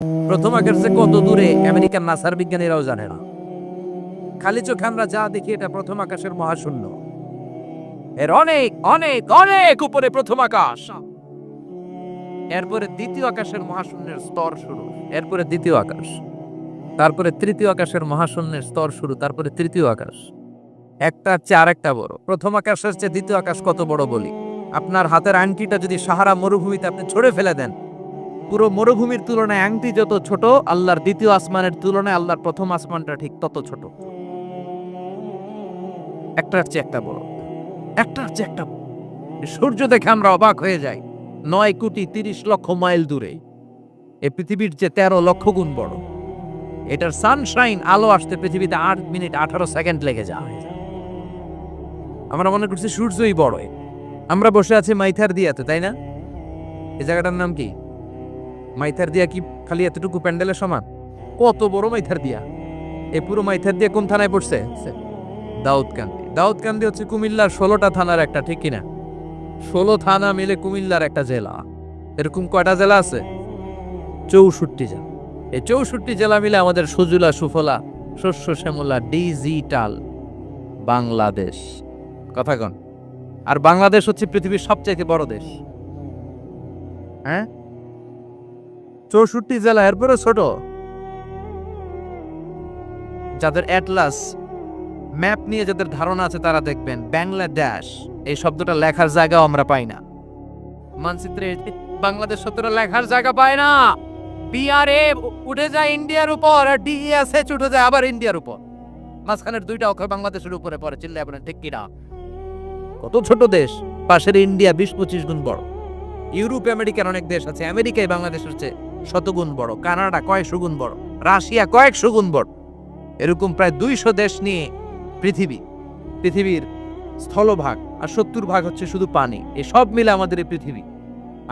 প্রথম আকাশে কত দূরে আমেরিকার নাসার বিজ্ঞানীরাও জানে না। খালি চোখে আমরা যা দেখি এটা প্রথম আকাশের মহাশূন্য। এর অনেক অনেক অনেক উপরে প্রথম আকাশ, এরপরে দ্বিতীয় আকাশের মহাশূন্যের স্তর শুরু, এরপরে দ্বিতীয় আকাশ, তারপরে তৃতীয় আকাশের মহাশূন্যের স্তর শুরু, তারপরে তৃতীয় আকাশ। একটার চেয়ে আরেকটা বড়। প্রথম আকাশের চেয়ে দ্বিতীয় আকাশ কত বড় বলি, আপনার হাতের আংটিটা যদি সাহারা মরুভূমিতে আপনি ছড়ে ফেলে দেন, পুরো মরুভূমির তুলনায় আংটি যত ছোট, আল্লাহর দ্বিতীয় আসমানের তুলনায় আল্লাহর প্রথম আসমানটা ঠিক তত ছোট। একটার চেয়ে একটা বড়, একটার চেয়ে একটা বড়। সূর্য দেখে আমরা অবাক হয়ে যাই, 9,30,00,000 মাইল দূরে। এই পৃথিবীর চেয়ে 13 লক্ষ গুণ বড়। এটার সানশাইন, আলো আসতে পৃথিবীতে 8 মিনিট 18 সেকেন্ড লেগে যায়। আমরা মনে করছি সূর্যই বড়। আমরা বসে আছি মাইথার দিয়াতে, তাই না? এই জায়গাটার নাম কি? মাইথার দিয়া কি খালি এতটুকু প্যান্ডেলের সমান? কত বড় মাইথার দিয়া! এই পুরো মাইথার দিয়া কোন থানায় পড়ছে? দাউদকান্দি। দাউদকান্দি হচ্ছে কুমিল্লার 16টা থানার একটা, ঠিক কিনা? 16 থানা মিলে কুমিল্লার একটা জেলা। এরকম কয়টা জেলা আছে? 64 জেলা। এই 64 জেলা মিলে আমাদের সুজলা সুফলা শস্য শ্যামলা ডিজিটাল বাংলাদেশ। কথা কন। আর বাংলাদেশ হচ্ছে পৃথিবীর সবচেয়ে বড় দেশ। হ্যাঁ, 64 জেলা, এরপরে ছোট। যাদের অ্যাটলাস ম্যাপ নিয়ে যাদের ধারণা আছে তারা দেখবেন বাংলাদেশ এই শব্দটা লেখার জায়গাও আমরা পাই না। মানচিত্রে বাংলাদেশ শব্দটা লেখার জায়গা পায় না। বিআরএ উঠে যায় ইন্ডিয়ার উপর, আর ডিএসএচ উঠে যায় আবার ইন্ডিয়ার উপর। মাঝখানের দুইটা অক্ষর বাংলাদেশের উপরে পড়ে। চিল্লায় বলেন ঠিক কিনা? কত ছোট দেশ। পাশের ইন্ডিয়া 20-25 গুণ বড়। ইউরোপ আমেরিকার অনেক দেশ আছে, আমেরিকায় বাংলাদেশের চেয়ে শতগুণ বড়। কানাডা কয়েকশো গুণ বড়, রাশিয়া কয়েকশো গুণ বড়। এরকম প্রায় 200 দেশ নিয়ে পৃথিবীর স্থলভাগ, আর 70% হচ্ছে শুধু পানি। এই সব মিলে আমাদের এই পৃথিবী।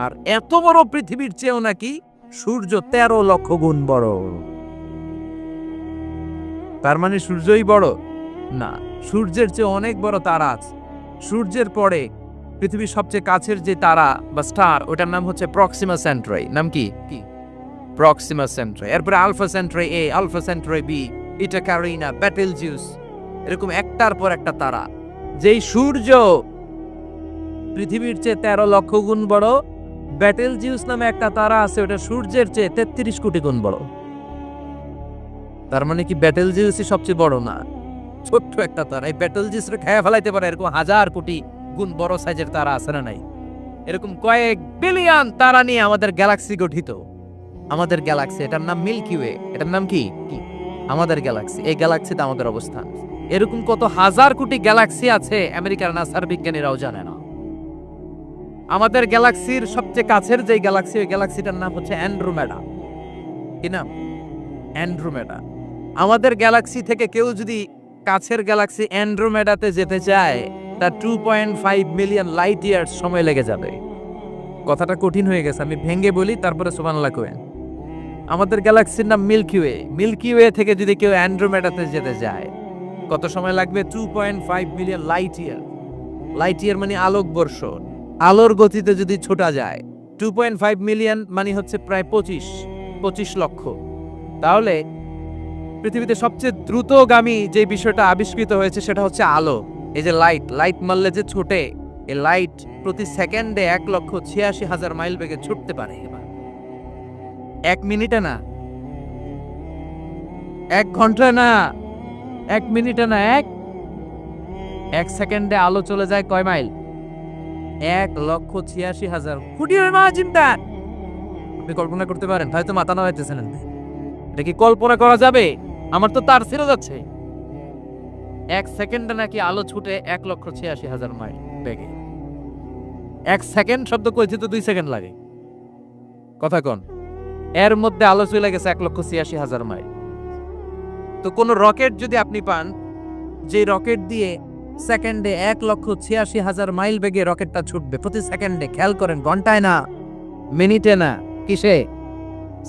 আর এত বড় পৃথিবীর চেয়েও নাকি সূর্য 13 লক্ষ গুণ বড়। তার মানে সূর্যই বড় না, সূর্যের চেয়ে অনেক বড় তারা আছে। সূর্যের পরে পৃথিবীর সবচেয়ে কাছের যে তারা বা স্টার, ওটার নাম হচ্ছে প্রক্সিমা সেন্ট্রাই। নাম কি? প্রক্সিমা সেন্ট্রাই। এরপরে আলফা সেন্ট্রাই এ, আলফা সেন্ট্রাই বি, ইটা ক্যারিনা, বেটেলজিউস, এরকম একটার পর একটা তারা। যেই সূর্য পৃথিবীর চেয়ে 13 লক্ষ গুণ বড়, বেটেলজিউস নামে একটা তারা আছে, ওটা সূর্যের চেয়ে 33 কোটি গুণ বড়। তার মানে কি বেটেলজিউসই সবচেয়ে বড় না? ছোট্ট একটা তারা। এই বেটেলজিউসকে খেয়ে ফেলাইতে পারে এরকম 1000 কোটি গুণ বড় সাইজের তারা আছে না নাই? এরকম কয়েক বিলিয়ন তারা নিয়ে আমাদের গ্যালাক্সি গঠিত। আমাদের গ্যালাক্সি, এটার নাম মিল্কি ওয়ে। এটার নাম কি? আমাদের গ্যালাক্সি। এই গ্যালাক্সিতে আমাদের অবস্থান। এরকম কত হাজার কোটি গ্যালাক্সি আছে আমেরিকার নাসার বিজ্ঞানীরাও জানে না। আমাদের গ্যালাক্সির সবচেয়ে কাছের যে গ্যালাক্সি, ওই গ্যালাক্সিটার নাম হচ্ছে অ্যান্ড্রোমেডা। কি নাম? অ্যান্ড্রোমেডা। আমাদের গ্যালাক্সি থেকে কেউ যদি কাছের গ্যালাক্সি অ্যান্ড্রোমেডাতে যেতে চায়, তার 2.5 মিলিয়ন লাইট ইয়ার্স সময় লেগে যাবে। কথাটা কঠিন হয়ে গেছে, আমি ভেঙে বলি, তারপরে সুবহানাল্লাহ কইেন। আমাদের গ্যালাক্সির নাম মিল্কি ওয়ে। মিল্কি ওয়ে থেকে যদি কেউ অ্যান্ড্রোমেডাতে যেতে যায়, কত সময় লাগবে? 2.5 million light year. Light year মানে আলোকবর্ষ। আলোর গতিতে যদি ছোটা যায়, 2.5 মিলিয়ন মানে হচ্ছে প্রায় 25 লক্ষ। তাহলে পৃথিবীতে সবচেয়ে দ্রুতগামী যে বিষয়টা আবিষ্কৃত হয়েছে সেটা হচ্ছে আলো। এই যে লাইট মারলে যে ছোটে, এই লাইট প্রতি সেকেন্ডে 1,86,000 মাইল বেগে ছুটতে পারে। এবার 1 মিনিটে না, 1 ঘন্টা না, 1 মিনিটে না, 1 সেকেন্ডে আলো চলে যায় কয় মাইল? 1,86,000 কোটি চিন্তা। আপনি কল্পনা করতে পারেন? হয়তো মাথা নাড়াইতেছেন। এটা কি কল্পনা করা যাবে? আমার তো তার ছেড়ে যাচ্ছে। 1 সেকেন্ডে নাকি আলো ছুটে 1,86,000 মাইল বেগে। 1 সেকেন্ড শব্দ কইতে তো 2 সেকেন্ড লাগে। কথা কন। এর মধ্যে আলো চলে গেছে 1,86,000 মাইল। তো কোন রকেট যদি আপনি পান, যে রকেট দিয়ে সেকেন্ডে 1,86,000 মাইল বেগে রকেটটা ছুটবে, প্রতি সেকেন্ডে, খেয়াল করেন, ঘন্টায় না, মিনিটে না, কিসে?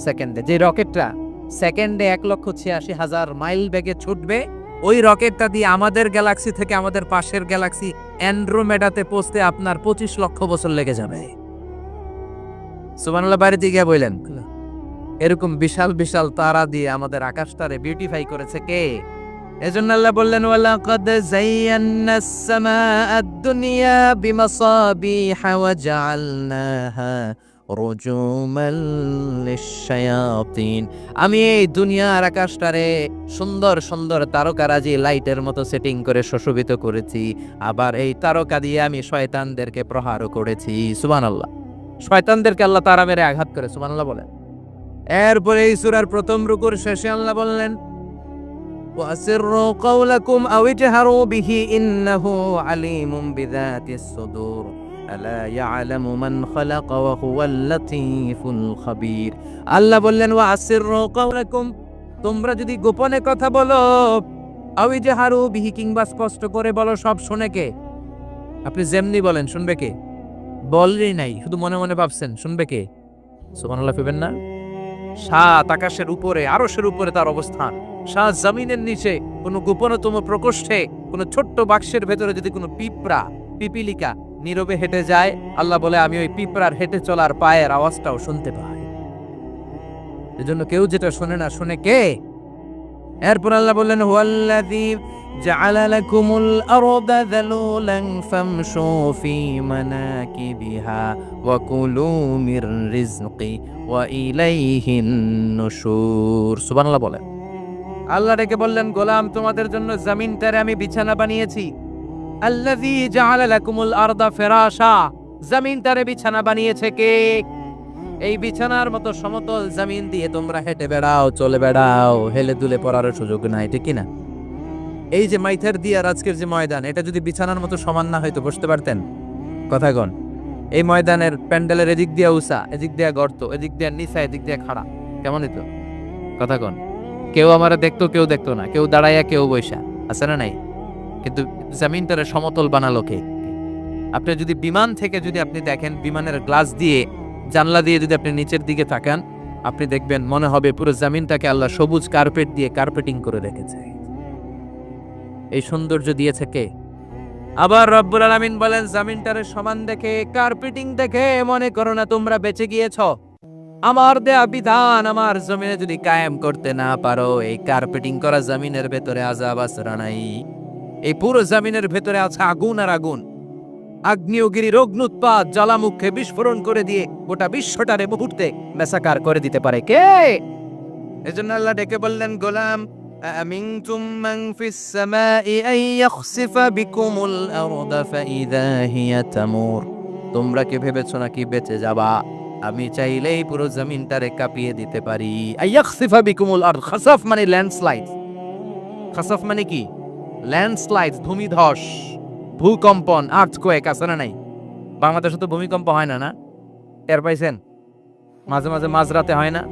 সেকেন্ডে। যে রকেটটা সেকেন্ডে 1,86,000 মাইল বেগে ছুটবে, ওই রকেটটা দিয়ে আমাদের গ্যালাক্সি থেকে আমাদের পাশের গ্যালাক্সি অ্যান্ড্রোমেডাতে পৌঁছতে আপনার 25 লক্ষ বছর লেগে যাবে। সুবহানাল্লাহ, বাইরে দিকে বললেন। এরকম বিশাল বিশাল তারা দিয়ে আমাদের আকাশটারে বিউটিফাই করেছে কে? এজন্য আল্লাহ বললেন ওয়ালাকাদ যায়্যানাস সামাআদ দুনিয়া বিমাসাবিহা ওয়া জাআলনাহা রুজুমান লিশ-শায়াতিন। আমি এই দুনিয়ার আকাশটারে সুন্দর সুন্দর তারকারাজি লাইটের মতো সেটিং করে সুশোভিত করেছি, আবার এই তারকা দিয়ে আমি শয়তানদেরকে প্রহারও করেছি। সুবহানাল্লাহ। শয়তানদেরকে আল্লাহ তারা মেরে আঘাত করে, সুবহানাল্লাহ বলেন। এরপরে এই সূরার প্রথম রুকুর শেষে আল্লাহ বললেন وَأَسِرُّوا قَوْلَكُمْ أَوِ اجْهَرُوا بِهِ إِنَّهُ عَلِيمٌ بِذَاتِ الصُّدُورِ أَلَا يَعْلَمُ مَنْ خَلَقَ وَهُوَ اللَّطِيفُ الْخَبِيرُ। আল্লাহ বললেন وَأَسِرُّوا قَوْلَكُمْ, তোমরা যদি গোপনে কথা বলো, أَوِ اجْهَرُوا بِهِ, কিংবা স্পষ্ট করে বলো, সব শুনে কে? আপনি যেমনি বলেন শুনবে কে? বলেই নাই, শুধু মনে মনে ভাবছেন, শুনবে কে? সুবহানাল্লাহ পেবেন না? সাত আকাশের উপরে, আরশের উপরে তার অবস্থান, সাত জমিনের নিচে কোনো গোপনতম প্রকোষ্ঠে, কোনো ছোট্ট বাক্সের ভেতরে যদি কোনো পিঁপড়া, পিপিলিকা নীরবে হেঁটে যায়, আল্লাহ বলে আমি ওই পিঁপড়ার হেঁটে চলার পায়ের আওয়াজটাও শুনতে পাই। এজন্য কেউ যেটা শোনে না, শুনে কে? এরপর আল্লাহ বললেন হুয়াল্লাযী জাআলা লাকুমুল আরদা যালুলান ফামশু ফি মানাকিবিহা ওয়া কুলু মির রিজকি ওয়া ইলাইহিন নুশুর। সুবহানাল্লাহ বলেন। আল্লাহ ডেকে বললেন গোলাম, তোমাদের জন্য জমিনটারে আমি বিছানা বানিয়েছি। আল্লাযী জাআলা লাকুমুল আরদা ফিরাশা, জমিনটারে বিছানা বানিয়েছে কে? এই বিছানার মতো সমতল জমিন দিয়ে তোমরা হেঁটে বেড়াও, চলে বেড়াও, হেলে দুলে পড়ার সুযোগ নাই, ঠিক না? এই যে মাইথার দিয়ে আজকের যে ময়দান, এটা যদি বিছানার মতো সমান না হয়তো বসতে পারতেন? কথা কন। এই ময়দানের প্যান্ডেলের এদিক দিয়ে উঁচা, এদিক দিয়ে গর্ত, এদিক দিয়ে নিচা, এদিক দিয়ে খাড়া, কেমন হইতো? কথা কন। কেউ আমারে দেখতো, কেউ দেখতো না, কেউ দাঁড়াইয়া, কেউ বৈশা, আছে না নাই? কিন্তু জমিনটারে সমতল বানালো কে? আপনি যদি বিমান থেকে যদি আপনি দেখেন, বিমানের গ্লাস দিয়ে, জানলা দিয়ে যদি আপনি নিচের দিকে তাকান, আপনি দেখবেন মনে হবে পুরো জমিনটাকে আল্লাহ সবুজ কার্পেট দিয়ে কার্পেটিং করে রেখেছে। এই সৌন্দর্য দিয়েছে কে? আবার রব্বুল আলামিন বলেন জমিনটারে সমান দেখে, কার্পেটিং দেখে মনে করো না তোমরা বেঁচে গিয়েছ। আমার দেয়া বিধান আমার জমিনে যদি কায়েম করতে না পারো, এই কার্পেটিং করা জমিনের ভেতরে আযাব আসরা নাই। এই পুরো জমিনের ভেতরে আছে আগুন আর আগুন। আগ্নেয়গিরির অগ্নুৎপাত জ্বালামুখে বিস্ফোরণ করে দিয়ে গোটা বিশ্বটারে মুহূর্তে মেসাকার করে দিতে পারে কে? এজন্য আল্লাহ ডেকে বললেন গোলাম, আমিনতুম মান ফিস সামাই আন ইয়াখসিফা বিকুমুল আরদা ফাইযা হিয়া তামুর। তোমরা কি ভেবেছো নাকি বেঁচে যাবা? আমি চাইলেই পুরো জমিনটারে কাঁপিয়ে দিতে পারি। আন ইয়াখসিফা বিকুমুল আরদ, খাসাফ মানে ল্যান্ডস্লাইড। খাসাফ মানে কি? ল্যান্ডস্লাইড, ভূমিধস, ভূকম্পন, আর্থকোয়েক, আছে না নাই? বাংলাদেশে তো ভূমিকম্প হয় না, না? টের পাইছেন? মাঝে মাঝে মাঝরাতে হয় না?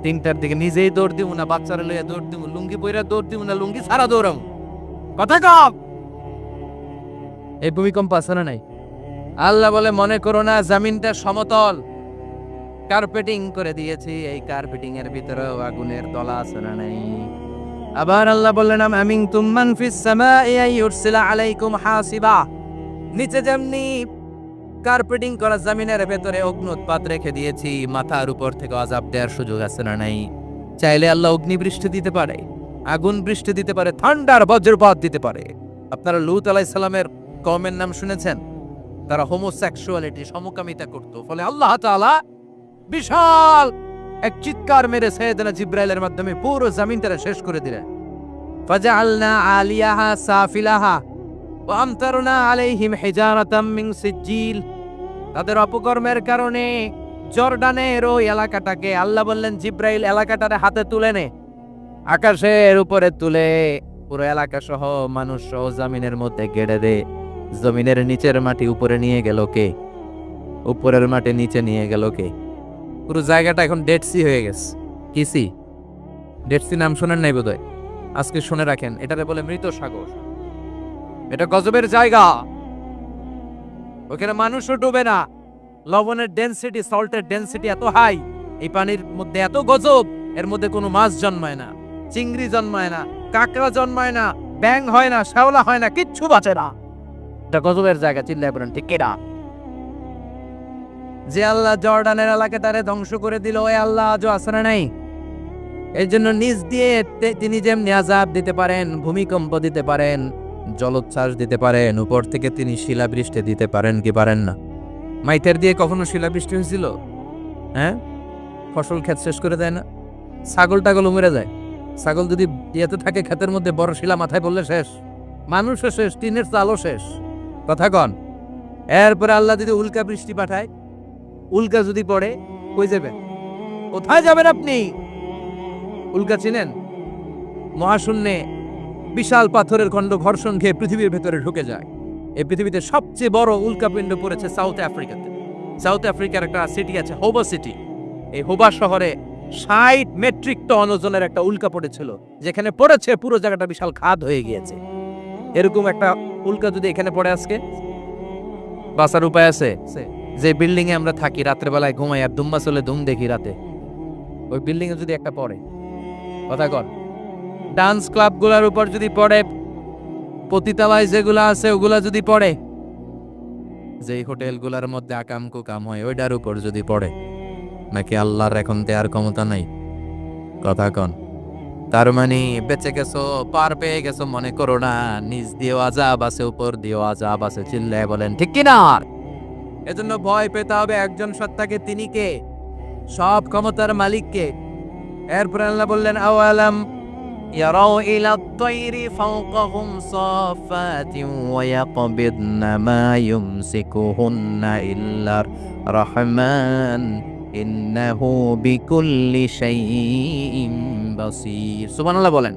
3টার দিকে নিজেই দৌড় দিব না বাচ্চারা লইয়া দৌড় দিব, লুঙ্গি পইরা দৌড় দিব না লুঙ্গি ছাড়া দৌড়াম, কথা কম। এই ভূমিকম্প আছে না নাই? আল্লাহ বলে মনে করো না জমিনটা সমতল, কার্পেটিং করে দিয়েছি, এই কার্পেটিং এর ভিতরেও আগুনের দলা আছে না নাই? আবার আল্লাহ বললেন আমিনতুম মান ফিস সামাই আন ইউরসিলা আলাইকুম হাসিবা। নিচে যেমনি কার্পেটিং করা জমিনের ভেতরে অগ্নুৎপাত রেখে দিয়েছি, মাথার উপর থেকে আযাব দেওয়ার সুযোগ আছে না নাই? চাইলে আল্লাহ অগ্নি বৃষ্টি দিতে পারে, আগুন বৃষ্টি দিতে পারে, ঠান্ডার বজ্রপাত দিতে পারে। আপনারা লূত আলাইহিস সালামের কওমের নাম শুনেছেন? তারা হোমোসেক্সুয়ালিটি, সমকামিতা করত। ফলে আল্লাহ তাআলা বিশাল এক চিৎকার মেরে সাইয়েদনা জিবরাইলের মাধ্যমে পুরো জমিনটারে শেষ করে দিলেন। ফাজআলনা আলিয়াহা সাফিলাহা ওয়া আমতারনা আলাইহিম হিজারাতাম মিন সিজিল। তাদের অপকর্মের কারণে জর্ডানের ওই এলাকাটাকে আল্লাহ বললেন জিবরাইল এলাকাটারে হাতে তুলে নে, আকাশের উপরে তুলে পুরো এলাকা সহ মানুষ সহ জমিনের মধ্যে গেড়ে দে। জমিনের নিচের মাটি উপরে নিয়ে গেল কে? উপরের মাটি নিচে নিয়ে গেল কে? পুরো জায়গাটা এখন ডেড সি হয়ে গেছে। কি সি? ডেড সি নাম শোনেন নাই বোধহয়? আজকে শুনে রাখেন, এটারে বলে মৃত সাগর। এটা গজবের জায়গা, ওখানে মানুষও ডুবে না। লবণের ডেনসিটি, সল্টের ডেনসিটি এত হাই, এই পানির মধ্যে এত গজব, এর মধ্যে কোনো মাছ জন্মায় না, চিংড়ি জন্মায় না, কাঁকড়া জন্মায় না, ব্যাং হয় না, শ্যাওলা হয় না, কিচ্ছু বাঁচে না। এটা গজবের জায়গা, চিল্লায় বলেন ঠিক কিনা? যে আল্লাহ জর্ডানের এলাকাটারে ধ্বংস করে দিল, ওই আল্লাহ আজও আছে না নাই? এই জন্য নিজ দিয়ে তিনি যেমনি আযাব দিতে পারেন, ভূমিকম্প দিতে পারেন, জলোচ্ছ্বাস দিতে পারেন, উপর থেকে তিনি শিলাবৃষ্টি দিতে পারেন কি পারেন না? মাইটার দিয়ে কখনো শিলাবৃষ্টি হয়েছিল? হ্যাঁ, ফসল ক্ষেত শেষ করে দেয় না? ছাগল টাগল মরে যায়। ছাগল যদি ইয়েতে থাকে ক্ষেতের মধ্যে, বড় শিলা মাথায় পড়লে শেষ, মানুষও শেষ, টিনের চালও শেষ। কথা কন। এরপরে আল্লাহ যদি উল্কা বৃষ্টি পাঠায়, উল্কা যদি পড়ে, কই যাবেন? কোথায় যাবেন আপনি? উল্কা চিনেন? মহাশূন্যে বিশাল পাথরের খণ্ড ঘর্ষণ খেয়ে পৃথিবীর ভেতরে ঢুকে যায়। এই পৃথিবীতে সবচেয়ে বড় উল্কাপিণ্ড পড়েছে সাউথ আফ্রিকাতে। সাউথ আফ্রিকার একটা সিটি আছে, হোবা সিটি। এই হোবা শহরে 60 মেট্রিক টন ওজনের একটা উল্কা পড়েছিল, যেখানে পড়েছে পুরো জায়গাটা বিশাল খাদ হয়ে গিয়েছে। এরকম একটা উল্কা যদি এখানে পড়ে আজকে, বাঁচার উপায় আছে? যে বিল্ডিং এ আমরা থাকি, রাত্রে বেলায় ঘুমাই আর দুম্বা চলে ধুম দেখি রাতে, ওই বিল্ডিং এ যদি একটা পড়ে, কথা কর, ডান্স ক্লাব গুলার উপর যদি পড়ে, পতিতালয় যেগুলা আছে ওগুলা যদি পড়ে, যেই হোটেল গুলার মধ্যে আকাম কুকাম হয় ওইটার উপর যদি পড়ে, নাকি আল্লাহর এখন দেয়ার ক্ষমতা নাই? কথা কন। তার মানে বেঁচে গেছো, পার পেয়ে গেছো মনে করো না, নিজ দিয়েও আযাব আছে, উপর দিয়েও আযাব আছে। চিল্লায় বলেন ঠিক কিনা? এজন্য ভয় পেতে হবে একজন সত্তাকে, তিনি কে? সব ক্ষমতার মালিককে। এরপর আল্লাহ বললেন, আওয়ালাম ইয়ারাউ ইলা আত-তায়রি ফাওকাহুম সাফাতিন ওয়া ইয়াকবিদনা মা ইউমসিকুহুন্না ইল্লার রাহমান ইন্নাহু বিকুল্লি শাইইন বাসীর। সুবহানাল্লাহ বলেন।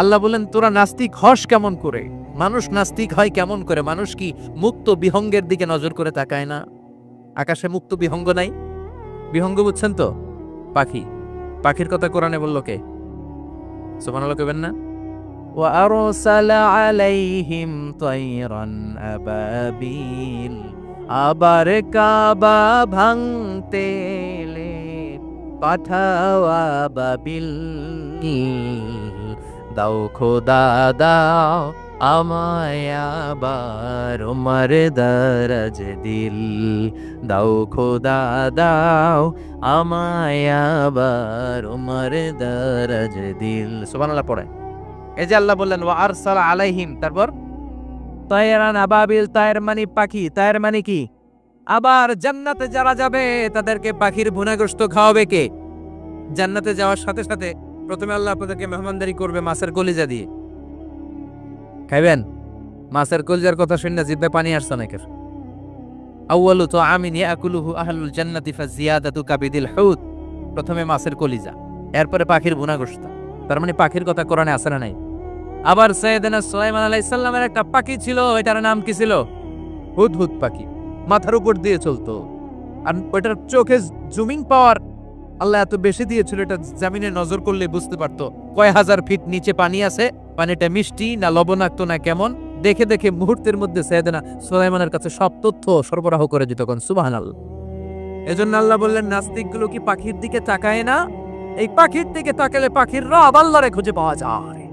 আল্লাহ বলেন, তোরা নাস্তিক হস কেমন করে? মানুষ নাস্তিক হয় কেমন করে? মানুষ কি মুক্ত বিহঙ্গের দিকে নজর করে তাকায় না? আকাশে মুক্ত বিহঙ্গ নাই? বিহঙ্গ বুঝছেন তো? পাখি। পাখির কথা কোরআনে বলল কে? সুবহানাল্লাহ কইবেন না? ওয়া আরসালা আলাইহিম তায়রান আবাবিল। আবার কাবা ভাঙতে এলে পাঠাও আবাবিল। দাও খোদা দাও আমায় আবার উমর দরজ দিল। দাও খোদা দাও আমায় আবার উমর দরজ দিল। সুবহানাল্লাহ পড়ে। এই যে আল্লাহ বললেন ওয়া আরসালা আলাইহিম, তারপর তায়রান আবাবিল, তায়ের মানে পাখি, তায়ের মানে কি? আবার জান্নাতে যারা যাবে তাদেরকে পাখির ভুনাগ্রস্ত খাওয়াবে কে? জান্নাতে যাওয়ার সাথে সাথে প্রথমে আল্লাহ আপনাদেরকে মেহমানদারি করবে মাছের কলিজা দিয়ে। খাইবেন? মাছের কলিজার কথা শুনে জিভে পানি আসছে অনেকের। আউয়ালু তাআমিন ইয়াকুলুহু আহলুল জান্নাতি ফাজিয়াদাতু কাবিদিল হুত। প্রথমে মাছের কলিজা, এরপরে পাখির ভুনাগ্রস্ত। তার মানে পাখির কথা কোরআনে আছে না নাই? আবার সাইয়েদনা সুলাইমান আলাইহিস সালামের একটা পাখি ছিল, এটার নাম কি ছিল? হুদহুদ পাখি। মাথার উপর দিয়ে চলতো, আর ওইটার চোখে জুমিং পাওয়ার আল্লাহ এত বেশি দিয়েছিল, এটা জমিনে নজর করলে বুঝতে পারতো কয় হাজার ফিট নিচে পানি আছে, পানিটা মিষ্টি না লবণাক্ত না কেমন, দেখে দেখে মুহূর্তের মধ্যে সাইয়েদনা সুলাইমানের কাছে সব তথ্য সরবরাহ করে দিত। কোন সুবহানাল্লাহ। এজন্য আল্লাহ বললেন, নাস্তিকগুলো কি পাখির দিকে তাকায় না? এই পাখির দিকে তাকালে পাখির রব আল্লাহরে খুঁজে পাওয়া যায়।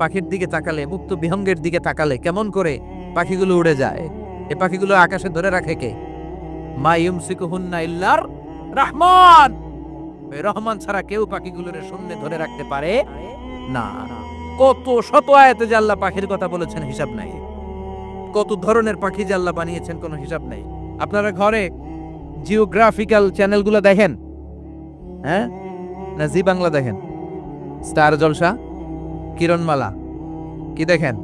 পাখির দিকে তাকালে, মুক্ত বিহঙ্গের দিকে তাকালে কেমন করে পাখিগুলো উড়ে যায়। এই পাখিগুলো আকাশে ধরে রাখে কে? মা ইউমসিকুহুন্না ইল্লার রহমান। ওই রহমান ছাড়া কেউ পাখিগুলোর শূন্যে ধরে রাখতে পারে না। কত শত আয়াতে যে আল্লাহ পাখির কথা বলেছেন হিসাব নাই। কত ধরনের পাখি যে আল্লাহ বানিয়েছেন কোনো হিসাব নাই। আপনারা ঘরে জিওগ্রাফিক্যাল চ্যানেলগুলো দেখেন? হ্যাঁ, না জি বাংলা দেখেন? স্টার জলসা, কিরণমালা, কি দেখেন?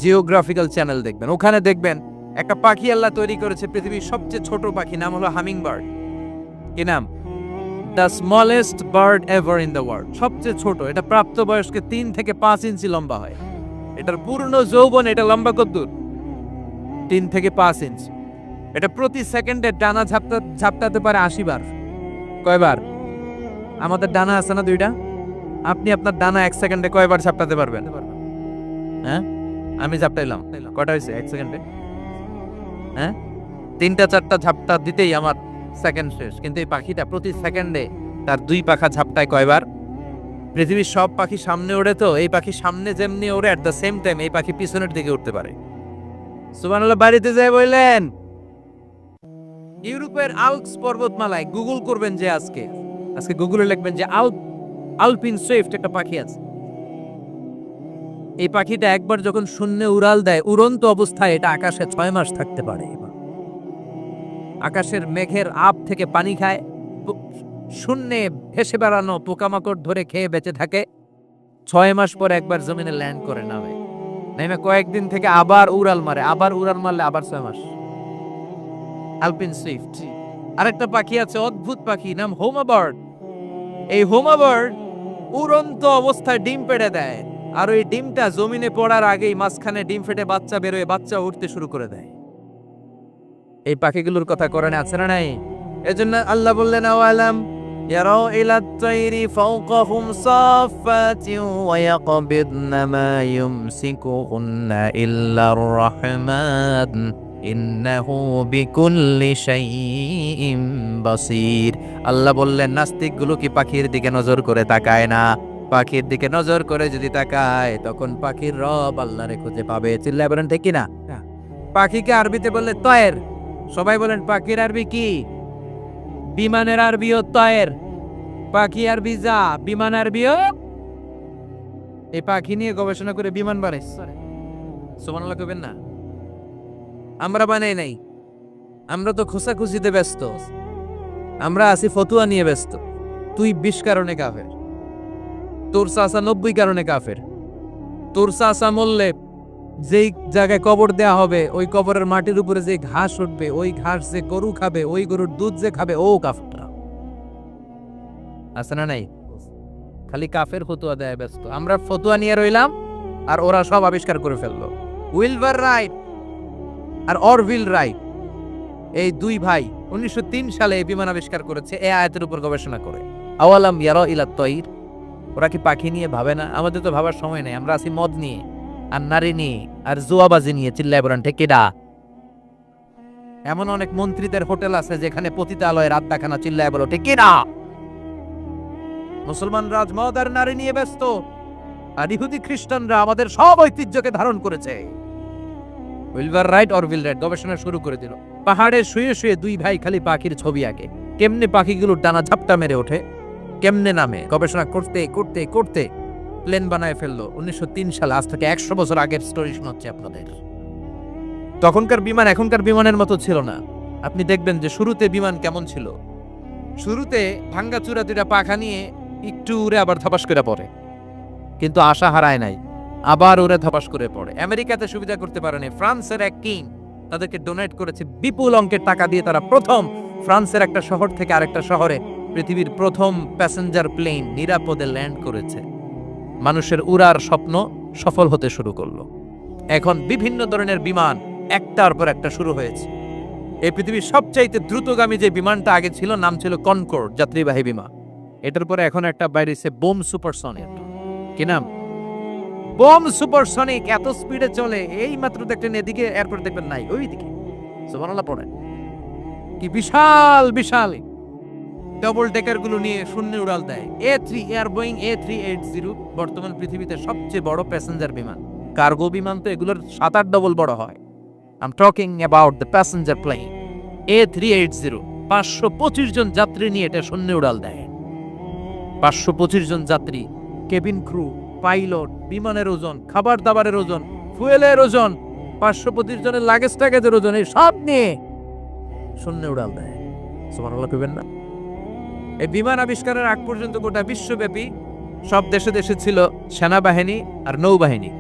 জিওগ্রাফিক্যাল চ্যানেল দেখবেন। ওখানে দেখবেন একটা পাখি আল্লাহ তৈরি করেছে, পৃথিবীর সবচেয়ে ছোট পাখি, নাম হলো হামিং বার্ড। কি নাম? The smallest bird ever in the world. সবচেয়ে ছোট। এটা প্রাপ্তবয়স্কে 3 থেকে 5 ইঞ্চি লম্বা হয়। এটার পূর্ণ যৌবন এটা লম্বা কতদূর? 3 থেকে 5 ইঞ্চ। এটা প্রতি সেকেন্ডে ডানা ঝাপটাতে পারে 80 বার। কয়বার? আমাদের ডানা আছে না 2টা? আপনি আপনার ডানা 1 সেকেন্ডে কয়বার ঝাপটাতে পারবেন? হ্যাঁ, আমি ঝাপটাইলাম, কয়টা হয়েছে 1 সেকেন্ডে? হ্যাঁ, 3টা 4টা ঝাপটা দিতেই আমার সেকেন্ড শেষ। কিন্তু এই পাখিটা প্রতি সেকেন্ডে তার 2 পাখা ঝাপটায় কয়বার? পৃথিবীর সব পাখি সামনে ওড়ে, তো এই পাখি সামনে যেমনি ওড়ে, এট দ্য সেম টাইম এই পাখি পিছনের দিকে উঠতে পারে। সুবহানাল্লাহ। বাড়িতে যাই বললেন ইউরোপের আল্পস পর্বতমালায় গুগল করবেন যে আজকে গুগলে লিখবেন যে আলপিন সুইফট একটা পাখি আছে। এই পাখিটা একবার যখন শূন্যে উড়াল দেয়, উড়ন্ত অবস্থায় এটা আকাশে 6 মাস থাকতে পারে। আকাশের মেঘের আপ থেকে পানি খায়, শূন্যে ভেসে বেড়ানো পোকামাকড় ধরে খেয়ে বেঁচে থাকে। 6 মাস পর একবার জমিনে ল্যান্ড করে নামে কয়েকদিন থেকে আবার উড়াল মারে, আবার উড়াল মারলে আবার 6 মাস। আলপিন সুইফট। আরেকটা পাখি আছে, অদ্ভুত পাখি, নাম হোমা বার্ড। এই হোমা বার্ড উড়ন্ত অবস্থায় ডিম পেড়ে দেয়, আর ওই ডিমটা জমিনে পড়ার আগেই মাঝখানে ডিম ফেটে বাচ্চা বেরোয়, বাচ্চা উঠতে শুরু করে দেয়। এই পাখিগুলোর কথা কোরআনে আছে না নাই? এজন্য আল্লাহ বললেন আওয়ালাম ইয়ারাউ ইলাত তাইরি ফাওকাহুম সাফাতিন ওয়া ইয়াকবিদনা মা ইউমসিকুহুন্না ইল্লার রাহমান ইন্নাহু বিকুল্লি শাইইন বাসীর। আল্লাহ বললেন নাস্তিকগুলো কি পাখির দিকে নজর করে তাকায় না? পাখির দিকে নজর করে যদি তাকায় তখন পাখির রব আল্লাহরে খুঁজে পাবে। চিল্লায় বলেন ঠিক কিনা? পাখিকে আরবিতে বললে তয়ের। সবাই বলেন পাখির আরবি কি? বিমানের আরবিও তয়ের। পাখি আরবি যা, বিমান আরবিও। এই পাখি নিয়ে গবেষণা করে বিমান বানাইছে। সুবহানাল্লাহ কইবেন না? আমরা বানাই নাই, আমরা তো খোঁচাখুচিতে ব্যস্ত, আমরা আছি ফতুয়া নিয়ে ব্যস্ত। তুই 20 কারণে কাফের, তোর চাচা 90 কারণে কাফের। তোর চাচা মরলে যেই জায়গায় কবর দেয়া হবে ওই কবরের মাটির উপরে যে ঘাস উঠবে, ওই ঘাস যে গরু খাবে, ওই গরুর দুধ যে খাবে, ও কাফের। আছে না নাই? খালি কাফের ফতুয়া দেয় ব্যস্ত। আমরা ফতুয়া নিয়ে রইলাম আর ওরা সব আবিষ্কার করে ফেললো। উইলবার রাইট আর অরভিল রাইট, এই দুই ভাই 1903 সালে এই বিমান আবিষ্কার করেছে এই আয়াতের উপর গবেষণা করে। আওয়ালাম ইয়ারা ইলাত তাইর, ওরা কি পাখি নিয়ে ভাবে না? আমাদের তো ভাবার সময় নেই, আমরা আছি মদ নিয়ে আর নারী নিয়ে আর জুয়াবাজি নিয়ে। চিল্লায় বলেন ঠিক কিনা? এমন অনেক মন্ত্রীদের হোটেল আছে যেখানে পতিতালয়ের আড্ডাখানা। চিল্লায় বলো ঠিক কিনা? মুসলমানরা আজ মদ আর নারী নিয়ে ব্যস্ত, আর ইহুদি খ্রিস্টানরা আমাদের সব ঐতিহ্যকে ধারণ করেছে। উইলবার রাইট অরভিল রাইট গবেষণা শুরু করে দিল। পাহাড়ে শুয়ে শুয়ে দুই ভাই খালি পাখির ছবি আঁকে, কেমনে পাখিগুলোর ডানা ঝাপটা মেরে ওঠে, কেমনে নামে। গবেষণা করতে করতে করতে প্লেন বানায় ফেললো 1903 সালে। আজ থেকে 100 বছর আগের স্টোরি শোনাচ্ছি আপনাদের। তখনকার বিমান এখনকার বিমানের মতো ছিল না। আপনি দেখবেন যে শুরুতে বিমান কেমন ছিল। শুরুতে ভাঙ্গা চূড়া দুটা পাখা নিয়ে একটু উড়ে আবার ধপাস করে পড়ে, কিন্তু আশা হারায় নাই, আবার উড়ে ধপাস করে পড়ে। আমেরিকাতে সুবিধা করতে পারেনি। ফ্রান্সের এক কিং তাদেরকে ডোনেট করেছে বিপুল অঙ্কের টাকা দিয়ে। তারা প্রথম ফ্রান্সের একটা শহর থেকে আরেকটা শহরে পৃথিবীর প্রথম প্যাসেঞ্জার প্লেন নিরাপদে ল্যান্ড করেছে। মানুষের উড়ার স্বপ্ন সফল হতে শুরু করলো। এখন বিভিন্ন ধরনের বিমান একটার পর একটা শুরু হয়েছে। এই পৃথিবীর সবচাইতে দ্রুতগামী যে বিমানটা আগে ছিল নাম ছিল কনকর্ড, যাত্রীবাহী বিমান। এটার পরে এখন একটা বাইরেছে বোম সুপারসনিক। কি নাম? Bomb supersonic. এত স্পিডে চলে, এই মাত্র দেখলেন এদিকে এয়ারপোর্ট দেখবেন নাই, ওইদিকে। সুবহানাল্লাহ পড়েন। কি বিশাল বিশাল ডবল ডেকার গুলো নিয়ে শূন্যে উড়াল দেয়। এয়ার বোয়িং A380 বর্তমান পৃথিবীতে সবচেয়ে বড় প্যাসেঞ্জার বিমান। কার্গো বিমান তো এগুলোর 7-8 ডবল বড় হয়। I am talking about the passenger plane A380। 525 জন যাত্রী নিয়ে এটা শূন্যে উড়াল দেয়। 525 জন যাত্রী, কেবিন ক্রু, পাইলট, বিমানের ওজন, খাবার দাবারের ওজন, ফুয়েলের ওজন, 525 জনের লাগেজ টাগেজের ওজন, এই সব নিয়ে শূন্যে উড়াল দেয়। সুবহানাল্লাহ কইবেন না? এই বিমান আবিষ্কারের আগ পর্যন্ত গোটা বিশ্বব্যাপী সব দেশে দেশে ছিল সেনাবাহিনী আর নৌবাহিনী।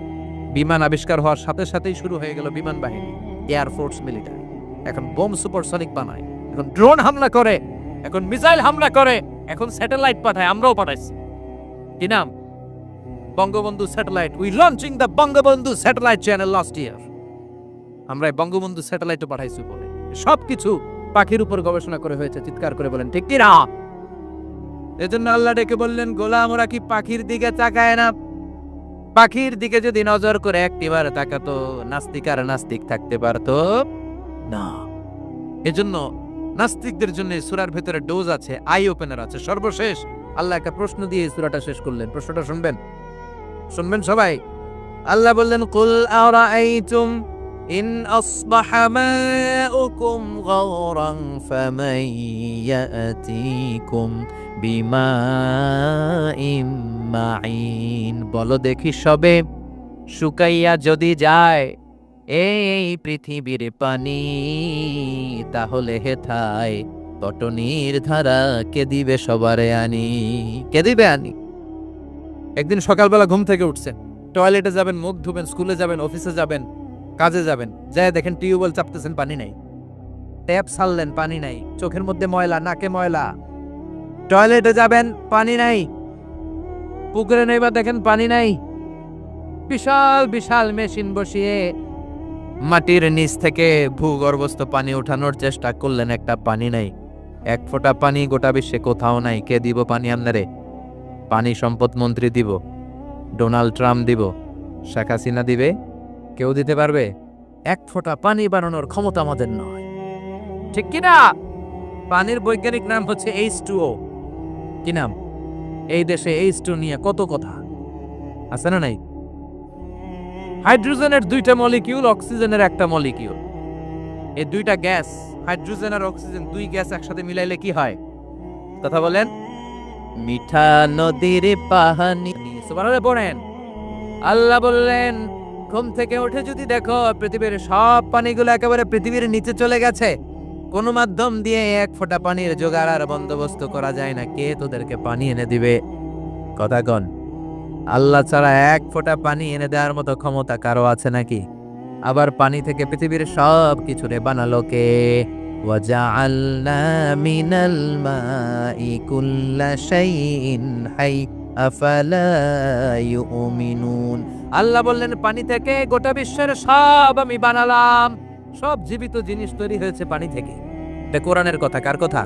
বিমান আবিষ্কার হওয়ার সাথে সাথেই শুরু হয়ে গেল বিমান বাহিনী, এয়ারফোর্স, মিলিটারি। এখন বোম সুপারসনিক বানায়, এখন ড্রোন হামলা করে, এখন মিসাইল হামলা করে, এখন স্যাটেলাইট পাঠায়। আমরাও পাঠাইছি। কি নাম? Bangabandhu satellite. We launching the Bangabandhu satellite channel last year. আমরা বঙ্গবন্ধু স্যাটেলাইটও পাঠাইছি বলে। সবকিছু পাখির উপর গবেষণা করে হয়েছে। চিৎকার করে বলেন ঠিক কি না? এজন্য আল্লাহ ডেকে বললেন, গোলাম ওরা কি পাখির দিকে তাকায় না? পাখির দিকে যদি নজর করে একটিবার তাকাতো, নাস্তিক আর নাস্তিক থাকতে পারতো না। এজন্য নাস্তিকদের জন্য সূরার ভেতরে ডোজ আছে, আই ওপেনার আছে। সর্বশেষ আল্লাহ একটা প্রশ্ন দিয়ে সূরাটা শেষ করলেন। প্রশ্নটা শুনবেন? শুনবেন সবাই? আল্লাহ বললেন, কুল আরাআইতুম ইন আসবাহা মাউকুম গাওরান ফামান ইয়াতিকুম বিমাইম মাইন। বলো দেখি সবে শুকাইয়া যদি যায় এই পৃথিবীর পানি, তাহলে হেথায় তটনির ধারা কে দিবে সবারে আনি? কে দিবে আনি? একদিন সকালবেলা ঘুম থেকে উঠছেন, টয়লেটে যাবেন, মুখ ধুবেন, স্কুলে যাবেন, অফিসে যাবেন, কাজে যাবেন, যায় দেখেন টিউবওয়েল চাপতেছেন, পানি নাই। ট্যাপ ছাড়লেন, পানি নাই। চোখের মধ্যে ময়লা, নাকে ময়লা। টয়লেটে যাবেন, পানি নাই। পুকুরে নেইবা দেখেন পানি নাই। বিশাল বিশাল মেশিন বসিয়ে মাটির নিচ থেকে ভূগর্ভস্থ পানি উঠানোর চেষ্টা করলেন, একটা পানি নাই। এক ফোঁটা পানি গোটা বিশ্বে কোথাও নাই। কে দিব পানি আপনারে? পানি সম্পদ মন্ত্রী দিব, ডোনাল্ড ট্রাম্প দিব, শেখ হাসিনা দিবে? কেউ দিতে পারবে? এক ফোঁটা পানি বানানোর ক্ষমতা আমাদের নয়, ঠিক কিনা? পানির বৈজ্ঞানিক নাম হচ্ছে H2O। কি নাম? এই দেশে H2 নিয়ে কত কথা আছে না নাই? হাইড্রোজেনের দুইটা মলিকিউল, অক্সিজেনের একটা মলিকিউল। এই দুইটা গ্যাস, হাইড্রোজেন আর অক্সিজেন, দুই গ্যাস একসাথে মিলাইলে কি হয়? কথা বলেন। মিঠা নদীর পানি। সুবহানাল্লাহ পড়েন। আল্লাহ বললেন, ঘুম থেকে উঠে যদি দেখো পৃথিবীর সব পানিগুলো একেবারে পৃথিবীর নিচে চলে গেছে, কোন মাধ্যম দিয়ে এক ফোঁটা পানির জোগাড় আর বন্দোবস্ত করা যায় না, কে তোদেরকে পানি এনে দিবে? কথা কন। আল্লাহ ছাড়া এক ফোঁটা পানি এনে দেওয়ার মতো ক্ষমতা কারো আছে নাকি? আবার পানি থেকে পৃথিবীর সব কিছুরে বানালো কে? ওয়াজআলনা মিনাল মাই কুল্লা শাইইন হাই আফালা ইউমিনুন। আল্লাহ বললেন, পানি থেকে গোটা বিশ্বের সব আমি বানালাম। সব জীবিত জিনিস তৈরি হয়েছে পানি থেকে। এটা কোরআনের কথা। কার কথা?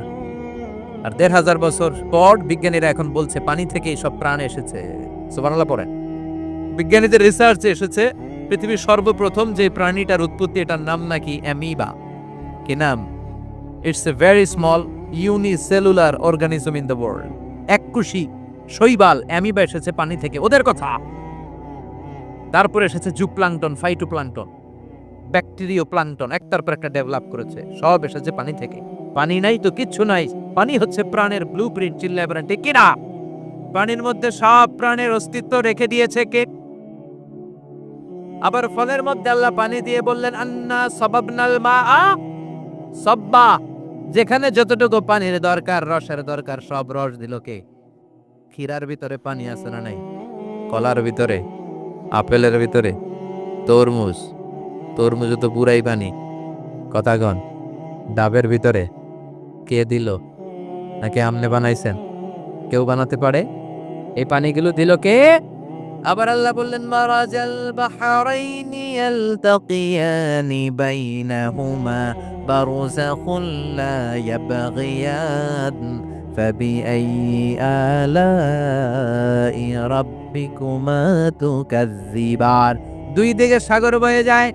আর ১৫০০ বছর পর বিজ্ঞানীরা এখন বলছে পানি থেকেই সব প্রাণ এসেছে। সুবহানাল্লাহ পড়েন। বিজ্ঞানীদের রিসার্চে এসেছে পৃথিবীর সর্বপ্রথম যে প্রাণীটার উৎপত্তি, এটার নাম নাকি অ্যামিবা। কি নাম? It's a very small unicellular organism in the world. এককুশি শৈবাল অ্যামিবা এসেছে পানি থেকে, ওদের কথা। তারপরে এসেছে জুপ্লাঙ্কটন, ফাইটোপ্লাঙ্কটন, ব্যাকটেরিয়া প্লাঙ্কটন, একটার পর একটা ডেভেলপ করেছে। সব এসেছে পানি থেকে। পানি নাই তো কিচ্ছু নাই। পানি হচ্ছে প্রাণের ব্লুপ্রিন্ট। চিল্লায় বলেন ঠিক কিনা? পানির মধ্যে সব প্রাণের অস্তিত্ব রেখে দিয়েছে কে? আবার ফলের মধ্যে আল্লাহ পানি দিয়ে বললেন, আন্না সাবাবনাল মাআ সাব্বা। যেখানে যতটুকু পানির দরকার, রসের দরকার, সব রস দিল কে? ক্ষীরার ভিতরে পানি আছে না নাই? কলার ভিতরে, আপেলের ভিতরে, তরমুজ, তরমুজ তো পুরাই পানি। কথা কন। ডাবের ভিতরে কে দিল? নাকি আমনে বানাইছেন? কেউ বানাতে পারে? এই পানিগুলো দিল কে? আবার আল্লাহ বললেন, মারাজাল বাহরাইনি ইয়ালতাকিয়ানি বাইনাহুমা বারযাখুন লা ইয়াবগিয়ান ফাবিআইয়ি আলাই রাব্বিকুমা তুকাজ্জিবান। দুই দিকে সাগর বয়ে যায়,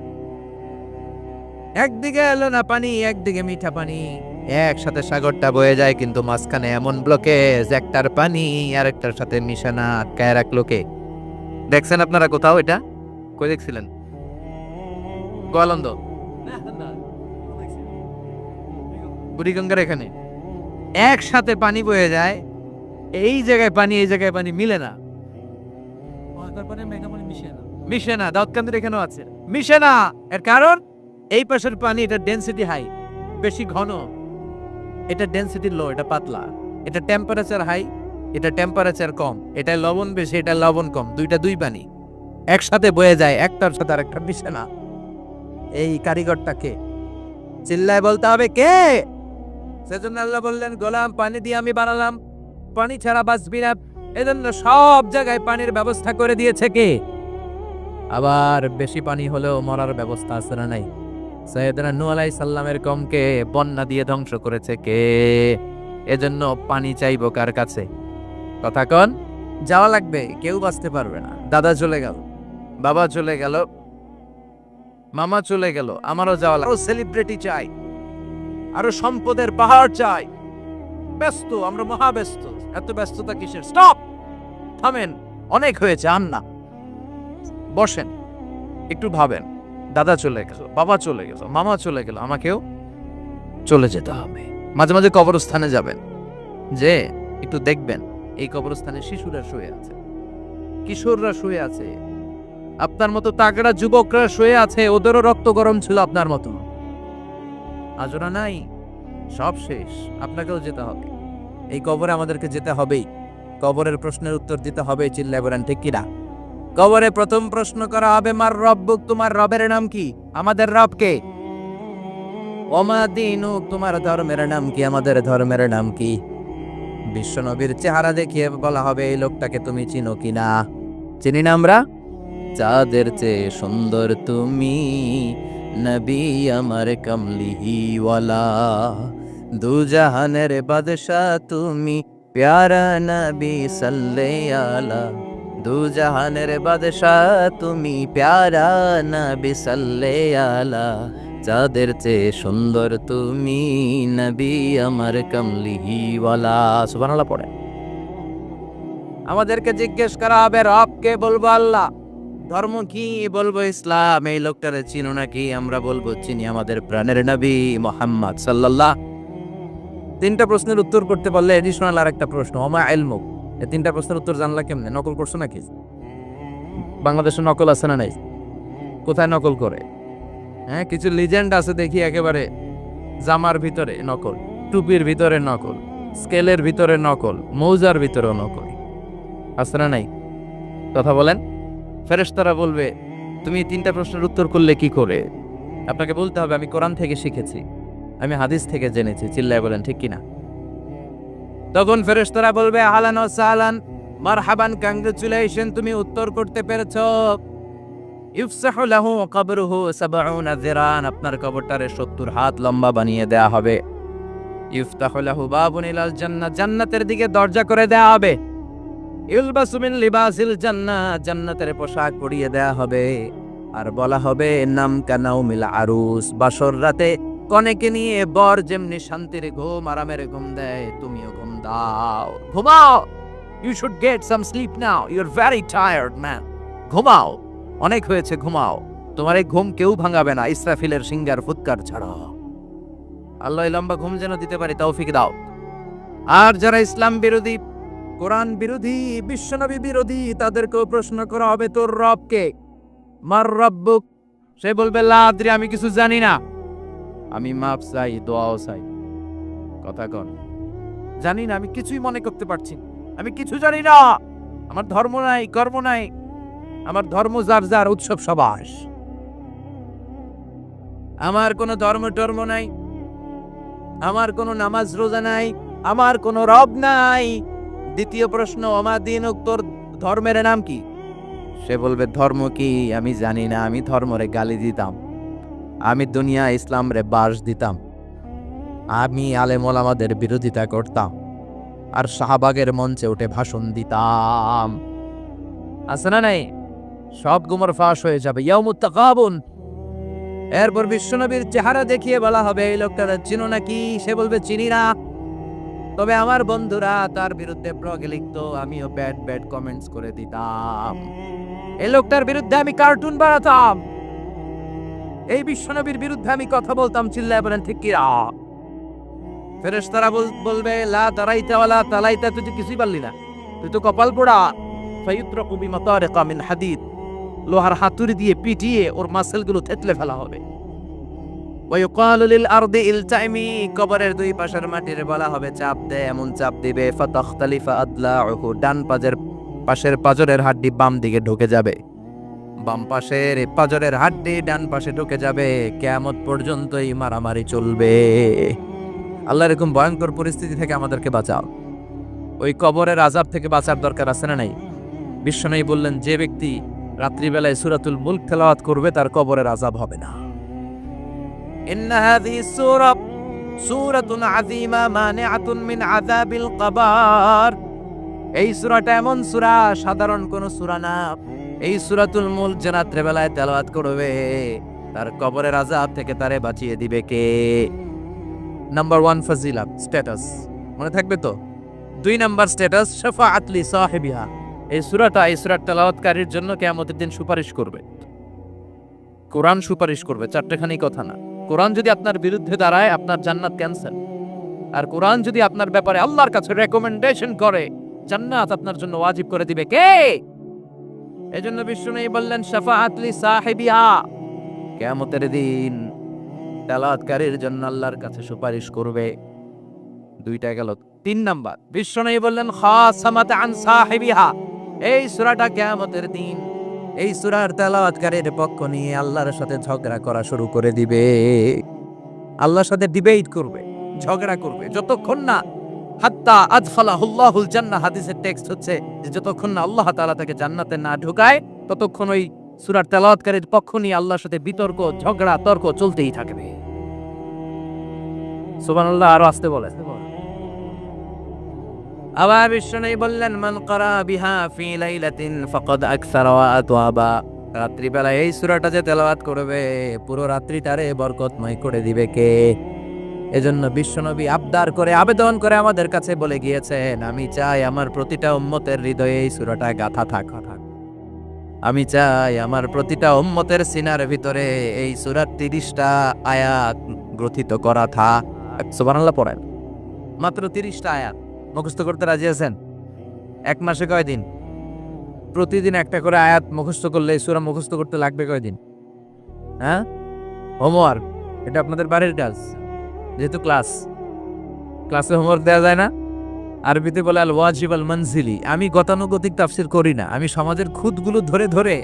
একদিকে এলো না পানি, একদিকে মিঠা পানি, একসাথে সাগরটা বয়ে যায়, কিন্তু মাঝখানে এমন ব্লকেজ, একটার পানি আর একটার সাথে মিশে না, আটকায় রাখলো কে? দেখছেন আপনারা কোথাও এটা? কই দেখছিলেন? গোয়ালন্দ, বুড়িগঙ্গার এখানে একসাথে পানি বয়ে যায়। এই জায়গায় পানি, এই জায়গায় পানি মিলে না, মিশে না। দাউদকান্দির এখানেও আছে, মিশে না। এর কারণ এই পাশের পানি, এটা ডেনসিটি হাই, বেশি ঘন, এটা ডেনসিটি লো, এটা পাতলা। এটা টেম্পারেচার হাই, এটা টেম্পারেচার কম। এটা লবণ বেশি, এটা লবণ কম। দুইটা দুই পানি একসাথে বয়ে যায়, একটার সাথে আরেকটা মিশে না। এই কারিগরটা কে? চিল্লায় বলতে হবে কে? সেজন্য আল্লাহ বললেন, গোলাম পানি দিয়ে আমি বানালাম, পানি ছাড়া বাঁচবি না। এজন্য সব জায়গায় পানির ব্যবস্থা করে দিয়েছে কে? আবার বেশি পানি হলেও মরার ব্যবস্থা আছে না নাই? সাইয়েদনা নূহ আলাইহিস সালামের কওমকে বন্যা দিয়ে ধ্বংস করেছে কে? এজন্য পানি চাইবো কার কাছে? কথা কন। যাওয়া লাগবে, কেউ বাঁচতে পারবে না। দাদা চলে গেল, বাবা চলে গেল, মামা চলে গেল, আমারও যাওয়া লাগবে। আরো সেলিব্রিটি চাই, আরো সম্পদের পাহাড় চাই। ব্যস্ত, আমরা মহা ব্যস্ত। এত ব্যস্ততা কিসের? স্টপ, থামেন, অনেক হয়েছে, আন না, বসেন, একটু ভাবেন। দাদা চলে গেল, বাবা চলে গেল, মামা চলে গেল, আমাকেও চলে যেতে হবে। মাঝে মাঝে কবরস্থানে যাবেন, যে একটু দেখবেন এই কবরস্থানে শিশুরা শুয়ে আছে, কিশোররা শুয়ে আছে, আপনার মতো তাগড়া যুবকরা শুয়ে আছে, ওদেরও রক্ত গরম ছিল আপনার মতো। আজরা নাই, সব শেষ, আপনাকেও যেতে হবে। এই কবরে আমাদেরকে যেতে হবেই, কবরের প্রশ্নের উত্তর দিতে হবে। চিল্লায় বলেন ঠিক কিনা? কবরে প্রথম প্রশ্ন করা হবে, মার রব্বুক, তোমার রবের নাম কি? আমাদের রব কে? ওমা দীনুক, তোমার ধর্মের নাম কি? আমাদের ধর্মের নাম কি? বিশ্বনবীর চেহারা দেখিয়ে বলা হবে, এই লোকটাকে তুমি চিনো কিনা? চিনি না আমরা? চাঁদের চেয়ে সুন্দর তুমি, নবী আমার কমলিহিওয়ালা, দু জাহানের বাদশা তুমি, প্যারা নবী সাল্লাল্লাহু আলা, দু জাহানের বাদশা তুমি, প্যারা নবী সাল্লাল্লাহু আলা, চাঁদের চেয়ে সুন্দর তুমি, নবী আমার কমলিহিওয়ালা। সুবহানাল্লাহ পড়ে। আমাদেরকে জিজ্ঞেস করা হবে, রব কে? বলবো আল্লাহ। ধর্ম কি? বলবো ইসলাম। এই লোকটারে চিনো নাকি? আমরা বলবো চিনি, আমাদের প্রাণের নবী মুহাম্মদ সাল্লাল্লাহ। তিনটা প্রশ্নের উত্তর করতে পারলে এডিশনাল আর একটা প্রশ্ন, ওমা ইলমুক। এই তিনটা প্রশ্নের উত্তর জানলা কেমনে? নকল করছো নাকি? বাংলাদেশে নকল আছে না নাই? কোথায় নকল করে? হ্যাঁ, কিছু লিজেন্ড আছে দেখি, একেবারে জামার ভিতরে নকল, টুপির ভিতরে নকল, স্কেলের ভিতরে নকল, মৌজার ভিতরেও নকল আছে না নাই? কথা বলেন। ফেরেশতারা বলবে, তুমি তিনটা প্রশ্নের উত্তর করলে কি করে? আপনাকে বলতে হবে, আমি কোরআন থেকে শিখেছি, আমি হাদিস থেকে জেনেছি। চিল্লায় বলেন ঠিক কিনা? তখন ফেরেশতারা বলবে, আহলান ওয়া সাহলান, মারহাবান, কংগ্রেচুলেশন, তুমি উত্তর করতে পেরেছো। ইফসাহু লাহু কবরুহু ৭০ যিরান, আপনার কবরটারে ৭০ হাত লম্বা বানিয়ে দেয়া হবে। ইফতাহু লাহু বাবুন ইলাল জান্নাহ, জান্নাতের দিকে দরজা করে দেয়া হবে। ইলবাসু মিন লিবাসিল জান্নাহ, জান্নাতের পোশাক পরিয়ে দেয়া হবে। আর বলা হবে, নাম কানাউমিল আরুস, বাসর রাতে কনেকে নিয়ে বর যেমনি শান্তির ঘুম, আরামের ঘুম দেয়, তুমিও ঘুম দাও, ঘুমাও। You should get some sleep now, you are very tired man, ঘুমাও, অনেক হয়েছে, ঘুমাও। তোমার এই ঘুম কেউ ভাঙাবে না, ইসরাফিলের সিঙ্গার ফুৎকার ছাড়া। আল্লাহ লম্বা ঘুম যেন দিতে পারি, তৌফিক দাও। আর যারা ইসলাম বিরোধী, কোরআন বিরোধী, বিশ্বনবী বিরোধী, তাদেরকেও প্রশ্ন করা হবে, তোর রব কে? মার রব্বুক, সে বলবে, লা আদরি, আমি কিছু জানি না, আমি মাপ চাই, দোয়াও চাই। কথা কন, জানি না, আমি কিছুই মনে করতে পারছি না, আমি কিছু জানি না, আমার ধর্ম নাই, কর্ম নাই, আমার ধর্ম যার যার উৎসব সবাস, আমার কোনো ধর্ম টর্ম নাই, আমার কোনো নামাজ রোজা নাই, আমার কোনো রব নাই। দ্বিতীয় প্রশ্ন, ওমা দীনুক, তোর ধর্মের নাম কি? সে বলবে, ধর্ম কি? আমি জানি না, আমি ধর্মরে গালি দিতাম, আমি দুনিয়া ইসলাম রে বাস দিতাম, আমি আলেম ওলামাদের বিরোধিতা করতাম, আর শাহবাগের মঞ্চে উঠে ভাষণ দিতাম। আছে না নাই? সব গুমর ফাঁস হয়ে যাবে, ইয়াউমুত তাকাবুন। এরপর বিশ্বনবীর চেহারা দেখিয়ে বলা হবে, এই লোকটা চিনো নাকি? সে বলবে, চিনি না, তবে আমার বন্ধুরা তার বিরুদ্ধে ব্লগে লিখতো, আমিও ব্যাড ব্যাড কমেন্টস করে দিতাম, এই লোকটার বিরুদ্ধে আমি কার্টুন বানাতাম, এই বিশ্বনবীর বিরুদ্ধে আমি কথা বলতাম। চিল্লায় বলেন ঠিক কিনা? ফেরেশতারা বলবে, লা দারাইতা ওয়ালা তালাইতা, তুই তো কিছুই পারলি না, তুই তো কপাল পোড়া। ফায়ুতরাকু বিমাতারিকা মিন হাদিদ, লোহার হাতুড়ি দিয়ে পিটিয়ে ওর মাসেলগুলো থেতলে ফেলা হবে। ওয়ায়ুকালু লিল আরদি ইলতাইমি, কবরের দুই পাশের মাটির বলা হবে, চাপ দে, এমন চাপ দিবে, ফাতাখতালিফা আদলাউহু, ডান পাশের পাজরের হাড্ডি বাম দিকে ঢুকে যাবে, বাম পাশের পাজরের হাড্ডি ডান পাশে ঢুকে যাবে, কিয়ামত পর্যন্ত এই মারামারি চলবে। আল্লাহ, এরকম ভয়ঙ্কর পরিস্থিতি থেকে আমাদেরকে বাঁচাও। ওই কবরের আযাব থেকে বাঁচার দরকার আছে না নাই? বিশ্বনবী বললেন, যে ব্যক্তি রাত্রিবেলায় সূরাতুল মুলক তেলাওয়াত করবে, তার কবরের আযাব হবে না। ইন্না হাযিহি সূরাতুন আযীমা মানিআতুন মিন আযাবিল কবর, এই সূরাটা এমন সূরা, সাধারণ কোন সূরা না। এই সূরাতুল মুলক যে রাত্রিবেলায় তেলাওয়াত করবে, তার কবরের আযাব থেকে তারে বাঁচিয়ে দিবে কে? নাম্বার 1 ফাজিলাত, স্ট্যাটাস, মনে থাকবে তো? 2 নাম্বার স্ট্যাটাস, শাফাআত লি সাহিবিহা, এই সূরাটা, এই সূরার তেলাওয়াতকারীর জন্য কিয়ামতের দিন সুপারিশ করবে। কোরআন সুপারিশ করবে, চারটেখানি কথা না। কোরআন যদি আপনার বিরুদ্ধে দাঁড়ায়, আপনার জান্নাত ক্যান্সেল। আর কোরআন যদি আপনার ব্যাপারে আল্লাহর কাছে রেকমেন্ডেশন করে, জান্নাত আপনার জন্য ওয়াজিব করে দিবে কে? এজন্য বিষ্ণু বললেন শাফাআত লি সাহিবিহা, কিয়ামতের দিন তেলাওয়াতকারীর জন্য আল্লাহর কাছে সুপারিশ করবে। দুইটা গেল। 3 নাম্বার, বিষ্ণু বললেন খাসামাত আন সাহিবিহা, এই সূরাটা কিয়ামতের দিন এই সূরার তেলাওয়াতকারীর পক্ষ নিয়ে আল্লাহর সাথে ঝগড়া করা শুরু করে দিবে। আল্লাহর সাথে ডিবেট করবে, ঝগড়া করবে, যতক্ষণ না হাত্তা আদখালাহুল্লাহুল জান্নাহ। হাদিসের টেক্সট হচ্ছে যে যতক্ষণ না আল্লাহ তাআলা তাকে জান্নাতে না ঢুকায়, ততক্ষণ ওই সূরার তেলাওয়াতকারীর পক্ষ নিয়ে আল্লাহর সাথে বিতর্ক, ঝগড়া, তর্ক চলতেই থাকবে। সুবহানাল্লাহ। আরো আসতে বলে। আবার বিষ্ণু বললেন মান ক্বারা বিহা ফি লাইলাতিন ফাকাদ আকসারা ওয়া আতওয়াবা, রাত্রিবেলা এই সূরাটা যে তেলাওয়াত করবে পুরো রাত্রিটারে বরকতময় করে দিবে কে? এজন্য বিশ্বনবী আবদার করে, আবেদন করে আমাদের কাছে বলে গিয়েছেন, আমি চাই আমার প্রতিটা উম্মতের হৃদয়ে এই সূরাটা গাঁথা থাক। আমি চাই আমার প্রতিটা উম্মতের সিনার ভিতরে এই সূরার 30টা আয়াত গ্রথিত করা থাক। সুবহানাল্লাহ পড়েন। মাত্র 30টা আয়াত মুখস্থ করতে রাজি আছেন? এক মাসে কয়দিন? প্রতিদিন একটা করে আয়াত মুখস্থ করলে এই সূরা মুখস্থ করতে লাগবে কয়দিন? হ্যাঁ, হোমওয়ার্ক, এটা আপনাদের বাড়ির কাজ। যেহেতু ক্লাসে হোমওয়ার্ক দেওয়া যায় না, আরবিতে বলে আল ওয়াজিব আল মানজিলি। আমি গতানুগতিক তাফসির করি না, আমি সমাজের খুঁতগুলো ধরে ধরে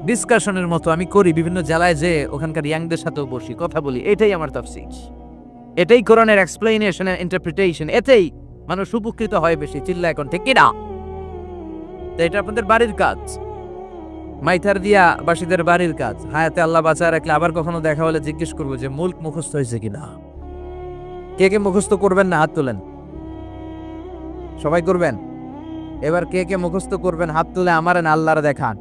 ডিসকাশনের মতো আমি করি। বিভিন্ন জেলায় যে ওখানকার ইয়াংদের সাথেও বসি, কথা বলি। এটাই আমার তাফসির, এটাই কোরআনের এক্সপ্লেনেশন এন্ড ইন্টারপ্রিটেশন। এতেই মানুষ উপকৃত হয় বেশি। চিল্লা এখন ঠিক কিনা? তো এটা আপনাদের বাড়ির কাজ, মাইথার দিয়া বাসীদের বাড়ির কাজ। হায়াতে আল্লাহ বাঁচায় রাখলে আবার কখনো দেখা হলে জিজ্ঞেস করবো যে মুল্ক মুখস্থ হয়েছে কিনা। কে কে মুখস্থ করবেন না হাত তোলেন। সবাই করবেন। এবার কে কে মুখস্থ করবেন হাত তুলে আমার আল্লাহর দেখান।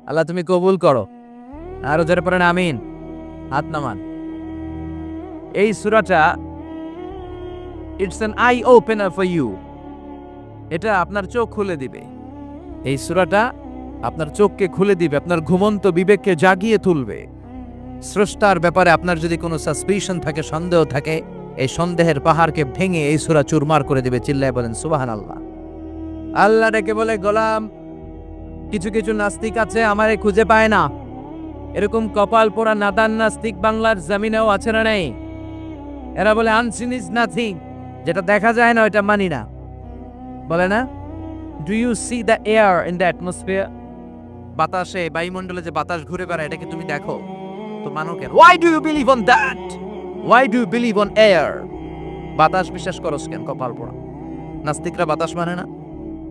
আল্লাহ তুমি কবুল করো। আরো যারা পড়েন আমিন, হাত নামান। এই সূরাটা it's an eye opener for you. এটা আপনার চোখ খুলে দিবে। এই সূরাটা আপনার চোখকে খুলে দিবে, আপনার ঘুমন্ত বিবেককে জাগিয়ে তুলবে। স্রষ্টার ব্যাপারে আপনার যদি কোনো সাসপিশন থাকে, সন্দেহ থাকে, এই সন্দেহের পাহাড়কে ভেঙে এই সূরা চুরমার করে দিবে। চিল্লায় বলেন সুবহানাল্লাহ। আল্লাহ ডেকে বলে, গোলাম, কিছু কিছু নাস্তিক আছে আমারে খুঁজে পায় না। এরকম কপাল পোড়া নাদান নাস্তিক বাংলার জমিনেও আছে না নেই? এরা বলে আনসিন ইজ নাথিং, যেটা দেখা যায় না ওইটা মানি না, বলে না? Do you see the air in the atmosphere? বাতাসে, বায়ুমণ্ডলে যে বাতাস ঘুরে বেড়ায়, এটাকে তুমি দেখো তো মানো কেন? Why do you believe on that? Why do you believe on air? বাতাস বিশ্বাস করস কেন? কপাল পোড়া নাস্তিকরা বাতাস মানে না,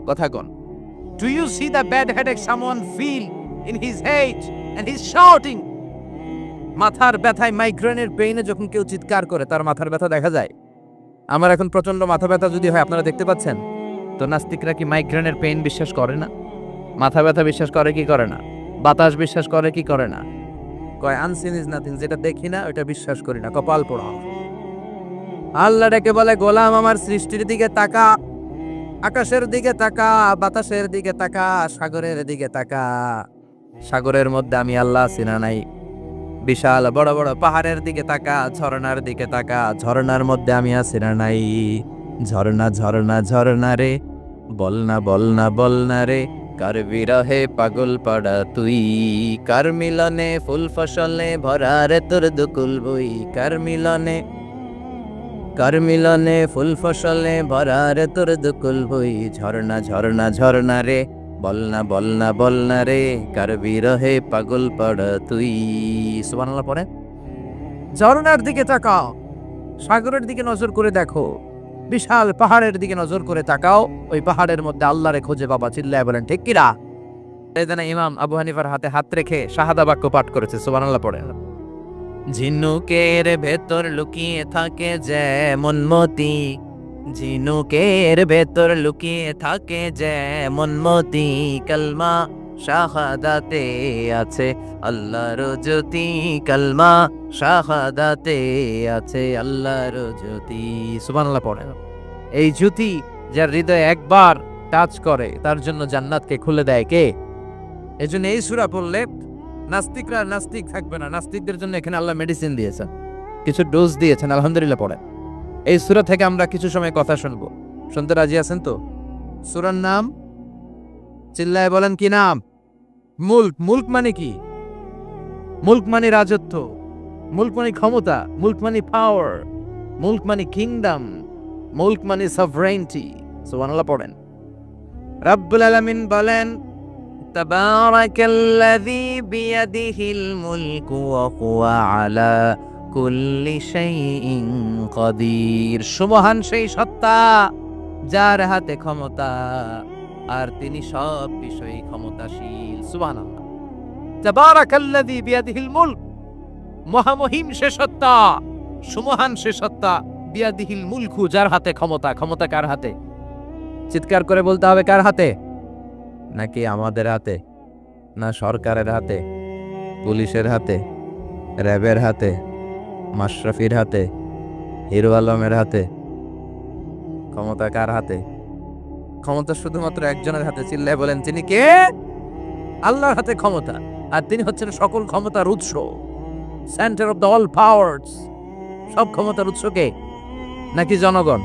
কথা কন। Do you see the bad headache someone feel in his head and he is shouting? মাথার ব্যথায়, মাইগ্রেনের পেইনে যখন কেউ চিৎকার করে তার মাথার ব্যথা দেখা যায়। আমার এখন প্রচন্ড মাথা ব্যথা যদি হয়, আপনারা দেখতে পাচ্ছেন তো। নাস্তিকরা কি মাইগ্রেনের পেইন বিশ্বাস করে না? মাথা ব্যথা বিশ্বাস করে কি করে না? বাতাস বিশ্বাস করে কি করে না? কয় আনসিন ইজ নাথিং, যেটা দেখি না ওটা বিশ্বাস করি না। কপাল পোড়া। আল্লাহ ডেকে বলে, গোলাম আমার সৃষ্টির দিকে তাকা, আকাশের দিকে তাকা, বাতাসের দিকে তাকা, সাগরের দিকে তাকা। সাগরের মধ্যে আমি আল্লাহ আছি না নাই? বিশাল বড় বড় পাহাড়ের দিকে তাকা, ঝর্ণার দিকে তাকা, ঝর্ণার মধ্যে আমি আছি না নাই? ঝর্ণা ঝর্ণা ঝর্ণা রে, বলনা বলনা বলনা রে, কার বিরহে পাগল পাড়া তুই, কার মিলনে ফুল ফসলে ভরা রে তোর দুকুল বই, কার মিলনে ফুল ফসলে ভরা রে তোর দুকুল বই। ঝর্ণা ঝর্ণা ঝর্ণা রে, বলনা বলনা বলনা রে, কার বিরহে পাগল পাড়া তুই। সুবহানাল্লাহ পড়ে। ঝর্ণার দিকে তাকাও, সাগরের দিকে নজর করে দেখো, বিশাল পাহাড়ের দিকে নজর করে তাকাও, ওই পাহাড়ের মধ্যে আল্লাহরে খুঁজে পাবা। চিল্লায় বলেন ঠিক কিনা? এখানে ইমাম আবু হানিফার হাতে হাত রেখে শাহাদা বাক্য পাঠ করেছে। সুবহানাল্লাহ পড়ে। ঝিনুকের ভেতর লুকিয়ে থাকে যেমন মতি, ঝিনুকের ভেতর লুকিয়ে থাকে যেমন মতি, কালমা শাহাদাতে আছে আল্লাহর জ্যোতি, কালমা শাহাদাতে আছে আল্লাহর জ্যোতি। সুবহানাল্লাহ পড়ে। এই জ্যোতি যার হৃদয়ে একবার টাচ করে তার জন্য জান্নাতকে খুলে দেয় কে? এজন্য এই সূরা পড়লে নাস্তিকরা নাস্তিক থাকবে না। নাস্তিকদের জন্য এখানে আল্লাহ মেডিসিন দিয়েছেন, কিছু ডোজ দিয়েছেন। আলহামদুলিল্লাহ পড়েন। এই সূরা থেকে আমরা কিছু সময় কথা শুনবো। শুনতে রাজি আছেন তো? সূরার নাম চিল্লায় বলেন কি নাম? মুল্ক। মুল্ক মানে কি? মুল্ক মানে রাজত্ব, মুল্ক মানে ক্ষমতা, মুল্ক মানে পাওয়ার, মুল্ক মানে কিংডম, মুল্ক মানে সভরেন্টি। সুবহানাল্লাহ পড়েন। রাব্বুল আলামিন বলেন তাবারাকাল্লাযী বিয়াদিহিল মুলকু ওয়া হুয়া আলা কুল্লি শাইইন কাদির। সুবহান সেই সত্তা যার হাতে ক্ষমতা আর তিনি সব বিষয়ে ক্ষমতাশীল। সুবহানাল্লাহ। তাবারাকাল্লাযী বিয়াদিহিল মুলক, মহামহিম সে সত্তা, সুমহান সে সত্তা, বিয়াদিহিল মুলকু যার হাতে ক্ষমতা। ক্ষমতা কার হাতে? চিৎকার করে বলতে হবে, কার হাতে? নাকি আমাদের হাতে? না সরকারের হাতে, পুলিশের হাতে, র্যাবের হাতে, মাশরাফির হাতে, হিরো আলমের হাতে? ক্ষমতা কার হাতে? ক্ষমতা শুধুমাত্র একজনের হাতে। চিল্লায় বলেন তিনি কে? আল্লাহর হাতে ক্ষমতা, আর তিনি হচ্ছেন সকল ক্ষমতার উৎস, centre of the all powers. সব ক্ষমতার উৎস কে? নাকি জনগণ?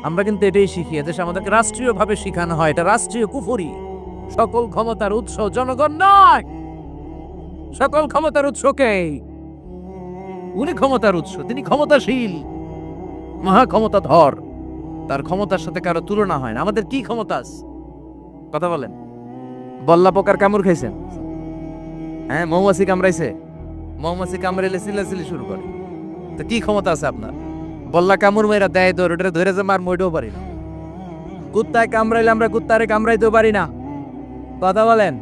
আমরা কিন্তু এটাই শিখি, এদেশে আমাদেরকে রাষ্ট্রীয়ভাবে শিখানো হয়, এটা রাষ্ট্রীয় কুফরি। সকল ক্ষমতার উৎস জনগণ নয়, সকল ক্ষমতার উৎস কে? উনি ক্ষমতার উৎস, তিনি ক্ষমতাশীল, মহা ক্ষমতাধর। তার ক্ষমতার সাথে কারো তুলনা হয় না। আমাদের কি ক্ষমতা আছে? কথা বলেন। বল্লা পোকার কামড় খাইছেন? হ্যাঁ, মৌমাছি কামড়াইছে? মৌমাছি কামড়াইলে চিল্লাচিল্লি শুরু করে। তো কি ক্ষমতা আছে আপনার? বল্লা কামড় মেয়েরা দেয় দৌড়, ওটা ধরে যে মার মইটাও পারি না। কুত্তায় কামড়াইলে আমরা কুত্তারে কামড়াইতেও পারি না। কথা বলেন।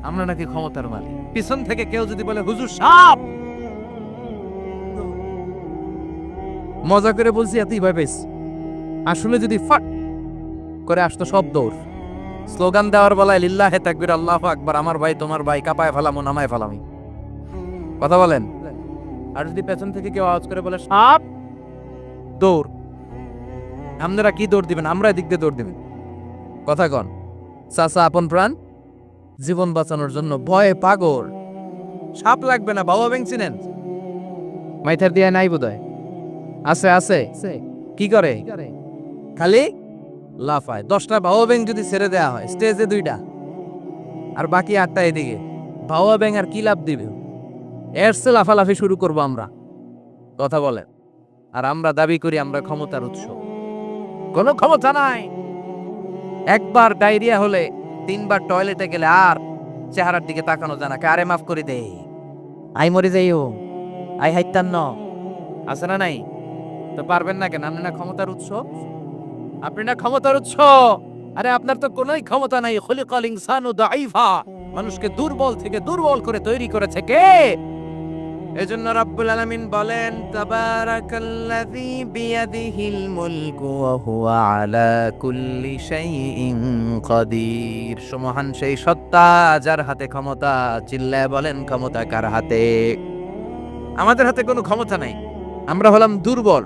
আমরা নাকি ক্ষমতার মালিক। পিছন থেকে কেউ যদি বলে হুজুর সাপ, মজা করে বলছি, এতই ভয় পেয়েছি। আসলে যদি ফাট করে আসতো সব দৌড়। স্লোগান দেওয়ার বেলায় লিল্লাহে তাকবীর, আল্লাহু আকবার, আমার ভাই তোমার ভাই, কাপায় ফেলামো নামায় ফেলামি। কথা বলেন। আর যদি পেছন থেকে কেউ আওয়াজ করে বলে সাপ, দৌড়। আপনারা কি দৌড় দিবেন? আমরা এদিক দিয়ে দৌড় দিবেন। কথা কন। চাচা আপন প্রাণ জীবন বাঁচানোর জন্য ভয়ে পাগল। সাপ লাগবে না, বাবা ব্যাং চিনেন? মাইথার দিয়া নাই বোধহয়। আছে আছে। কি করে? খালি লাফায়। 10টা বাবা ব্যাং যদি ছেড়ে দেয়া হয়, স্টেজে 2টা আর বাকি 8টা এদিকে, বাবা ব্যাং আর কি লাভ দিবে? এর চেয়ে লাফালাফি শুরু করবো আমরা। কথা বলেন। আর আমরা দাবি করি আমরা ক্ষমতার উৎস। কোনো ক্ষমতা নাই। একবার ডায়রিয়া হলে 3বার টয়লেটে গেলে আর চেহারার দিকে তাকানো যায় না। কারে মাফ করে দে, আই মরে যাইও, আই হাইতান ন, আছে না নাই? তো পারবেন না কেন? আপনি না ক্ষমতার উৎস, আপনি না ক্ষমতার উৎস। আরে আপনার তো কোনোই ক্ষমতা নাই। খলিকাল ইনসানু দাঈফা, মানুষকে দুর্বল থেকে দুর্বল করে তৈরি করেছে কে? এজন্য রাব্বুল আলামিন বলেন তাবারাকাল্লাযী বিয়াদিহিল মুলকু ওয়া হুয়া আলা কুল্লি শাইইন কাদির। সুমহান সেই সত্তা যার হাতে ক্ষমতা। চিল্লায় বলেন ক্ষমতা কার হাতে? আমাদের হাতে কোনো ক্ষমতা নাই। আমরা হলাম দুর্বল।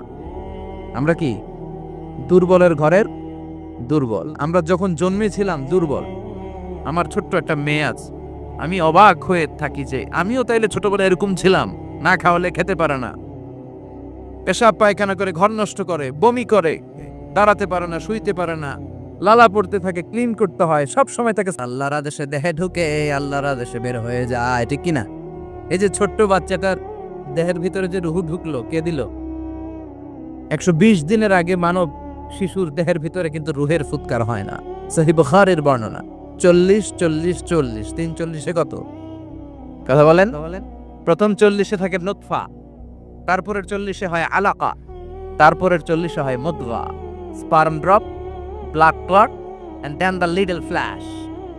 আমরা কি? দুর্বলের ঘরের দুর্বল। আমরা যখন জন্মেছিলাম দুর্বল। আমার ছোট্ট একটা মেয়ে আছে, আমি অবাক হয়ে থাকি যে আমিও তাইলে ছোটবেলায় এরকম ছিলাম। না খাওয়ালে খেতে পারে না, পেশাব পায়খানা করে, ঘর নষ্ট করে, বমি করে, দাঁড়াতে পারে না, শুইতে পারে না, লালা পড়তে থাকে, ক্লিন করতে হয়, সব সময় তাকে আল্লাহর আদেশে দেহে ঢুকে আল্লাহর আদেশে বের হয়ে যায়। ঠিক কিনা? এই যে ছোট্ট বাচ্চাটার দেহের ভিতরে যে রুহু ঢুকলো, কে দিল? 120 দিনের আগে মানব শিশুর দেহের ভিতরে কিন্তু রুহের ফুৎকার হয় না। সহিহ বুখারীর বর্ণনা। 40 40 40 340-এ কত? কথা বলেন। প্রথম 40-এ থাকে নুতফা, তারপরের 40-এ হয় আলাকা, তারপরের 40-এ হয় মুদগা, sperm drop, blood clot, and then the little flesh.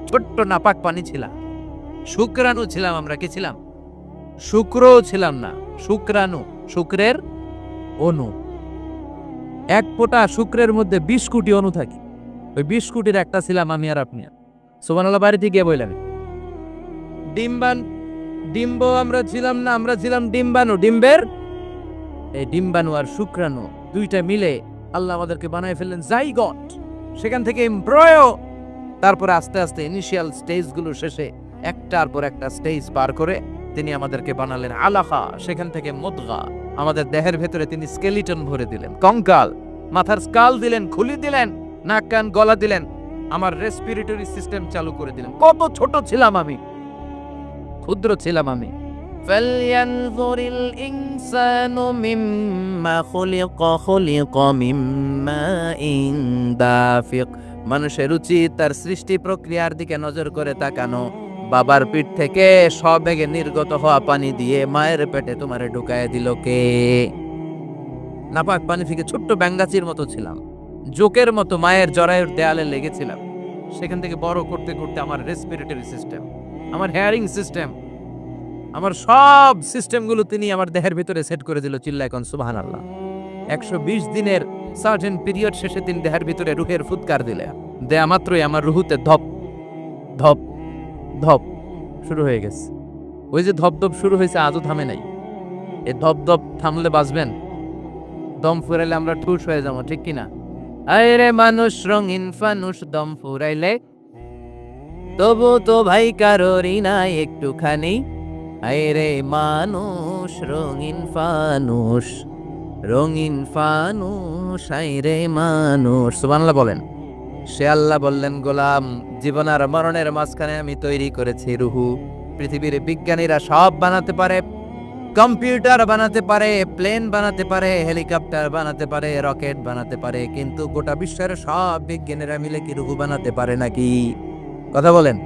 ছোট্ট নাপাক পানি ছিলাম, শুক্রাণু ছিলাম। আমরা কি ছিলাম? শুক্রও ছিলাম না, শুক্রাণু, শুক্রের অণু। এক ফোঁটা শুক্রের মধ্যে 20 কোটি অণু থাকে। ওই 20 কোটির একটা ছিলাম আমি আর আপনি। সুবহানাল্লাহ। বাড়িতে গিয়ে বললেন ডিম্ব আমরা ছিলাম না, আমরা ছিলাম ডিম্বাণু। ডিম্বের এই ডিম্বাণু আর শুক্রাণু দুইটা মিলে আল্লাহ আমাদেরকে বানায় ফেললেন জাইগট। সেখান থেকে এমব্রয়ো, তারপরে আস্তে আস্তে ইনিশিয়াল স্টেজগুলো শেষে একটার পর একটা স্টেজ পার করে তিনি আমাদেরকে বানালেন আলাকা, সেখান থেকে মুদগা, আমাদের দেহের ভেতরে তিনি স্কেলিটন ভরে দিলেন, কঙ্কাল, মাথার স্কাল দিলেন, খুলি দিলেন, নাক কান গলা দিলেন, আমার রেসপিরেটরি সিস্টেম চালু করে দিলেন। কত ছোট ছিলাম আমি, ক্ষুদ্র ছিলাম আমি। ফালয়ানজুরিল ইনসানু মিম্মা খুলিকা, খুলিকা মিম্মা ইন দাফিক। মানুষের উচিত তার সৃষ্টি প্রক্রিয়ার দিকে নজর করে তাকানো। বাবার পিঠ থেকে সবেগে নির্গত হওয়া পানি দিয়ে মায়ের পেটে তোমারে ঢুকায় দিল কে? নাপাক পানি থেকে ছোট্ট ব্যাঙ্গাচির মতো ছিলাম, জোকের মতো মায়ের জরায়ুর দেয়ালে লেগেছিলাম। সেখান থেকে বড় করতে করতে আমার রেসপিরেটরি সিস্টেম, আমার হেয়ারিং সিস্টেম, আমার সব সিস্টেমগুলো তিনি আমার দেহের ভিতরে সেট করে দিল। চিল্লা এখন সুবহানাল্লাহ। 120 দিনের সার্টেন পিরিয়ড শেষে তিনি দেহের ভিতরে রুহের ফুৎকার দিলে, দেয়া মাত্রই আমার রুহুতে ধপ ধপ ধপ শুরু হয়ে গেছে। ওই যে ধপ ধপ শুরু হয়েছে আজও থামে নাই। এই ধপ ধপ থামলে বাঁচবেন, দম ফুরাইলে আমরা ঠুস হয়ে যাবো, ঠিক কিনা? আরে মানুষ রঙিন ফানুষ, দম ফুরাইলে তবু তো ভাই কারোরই নাই একটুখানি। আরে মানুষ রঙিন ফানুষ, রঙিন ফানুষ, আরে মানুষ। সুবহানাল্লাহ বলেন। সে আল্লাহ বললেন, গোলাম, জীবন আর মরণের মাঝখানে আমি তৈরি করেছি রুহু। পৃথিবীর বিজ্ঞানীরা সব বানাতে পারে, কম্পিউটার বানাতে পারে, প্লেন বানাতে পারে, হেলিকপ্টার বানাতে পারে, রকেট বানাতে পারে, কিন্তু গোটা বিশ্বের সব বিজ্ঞানীরা মিলে কি রুহু বানাতে পারে নাকি? কথা বলেন।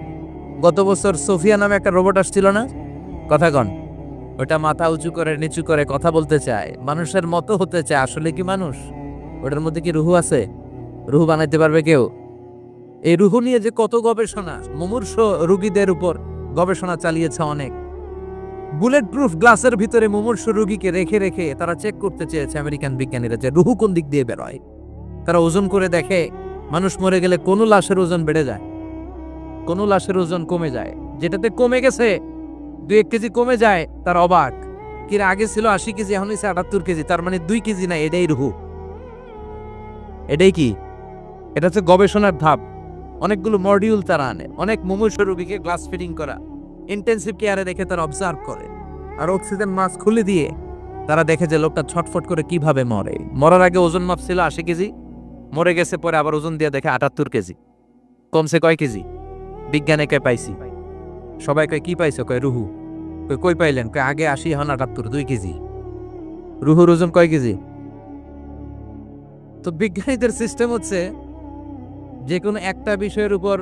গত বছর সোফিয়া নামে একটা রোবট আসছিল না? কথা কন। ওটা মাথা উঁচু করে নিচু করে কথা বলতে চায়, মানুষের মতো হতে চায়। আসলে কি মানুষ? ওটার মধ্যে কি রুহু আছে? রুহু বানাইতে পারবে কেউ? এই রুহু নিয়ে যে কত গবেষণা, মুমূর্ষ রোগীদের উপর গবেষণা চালিয়েছে অনেক। বুলেট প্রুফ গ্লাসের ভিতরে মুমূর্ষ রোগীকে রেখে রেখে তারা চেক করতে চেয়েছে আমেরিকান বিজ্ঞানীরা যে রুহু কোন দিক দিয়ে বেরোয়। তারা ওজন করে দেখে, মানুষ মরে গেলে কোন লাশের ওজন বেড়ে যায়, কোন লাশের ওজন কমে যায়। যেটাতে কমে গেছে 2-1 কেজি কমে যায়, তার অবাক। কি আগে ছিল 80 কেজি, এখন হয়েছে 78 কেজি, তার মানে 2 কেজি না, এটাই রুহু। এটাই কি? এটা হচ্ছে গবেষণার ধাপ। অনেকগুলো মডিউল তারা আনে, অনেক মুমূর্ষ রোগীকে গ্লাস ফিটিং করা, ইন্টেন্সিভ কেয়ারে রেখে তারা অবজার্ভ করে, আর অক্সিজেন মাস্ক খুলে দিয়ে তারা দেখে যে লোকটা ছটফট করে কিভাবে মরে। মরার আগে ওজন মাপ ছিল 80 কেজি, মরে গেছে পরে আবার ওজন দিয়ে দেখে 78 কেজি। কমছে কয় কেজি? বিজ্ঞানে কয় পাইছি। সবাই কয় কি পাইছো? কয় রুহু। কই পাইলেন? কয় আগে 80, এখন 78, 2 কেজি। রুহুর ওজন কয় কেজি? তো বিজ্ঞানীদের সিস্টেম হচ্ছে যে কোনো একটা বিষয়ের উপর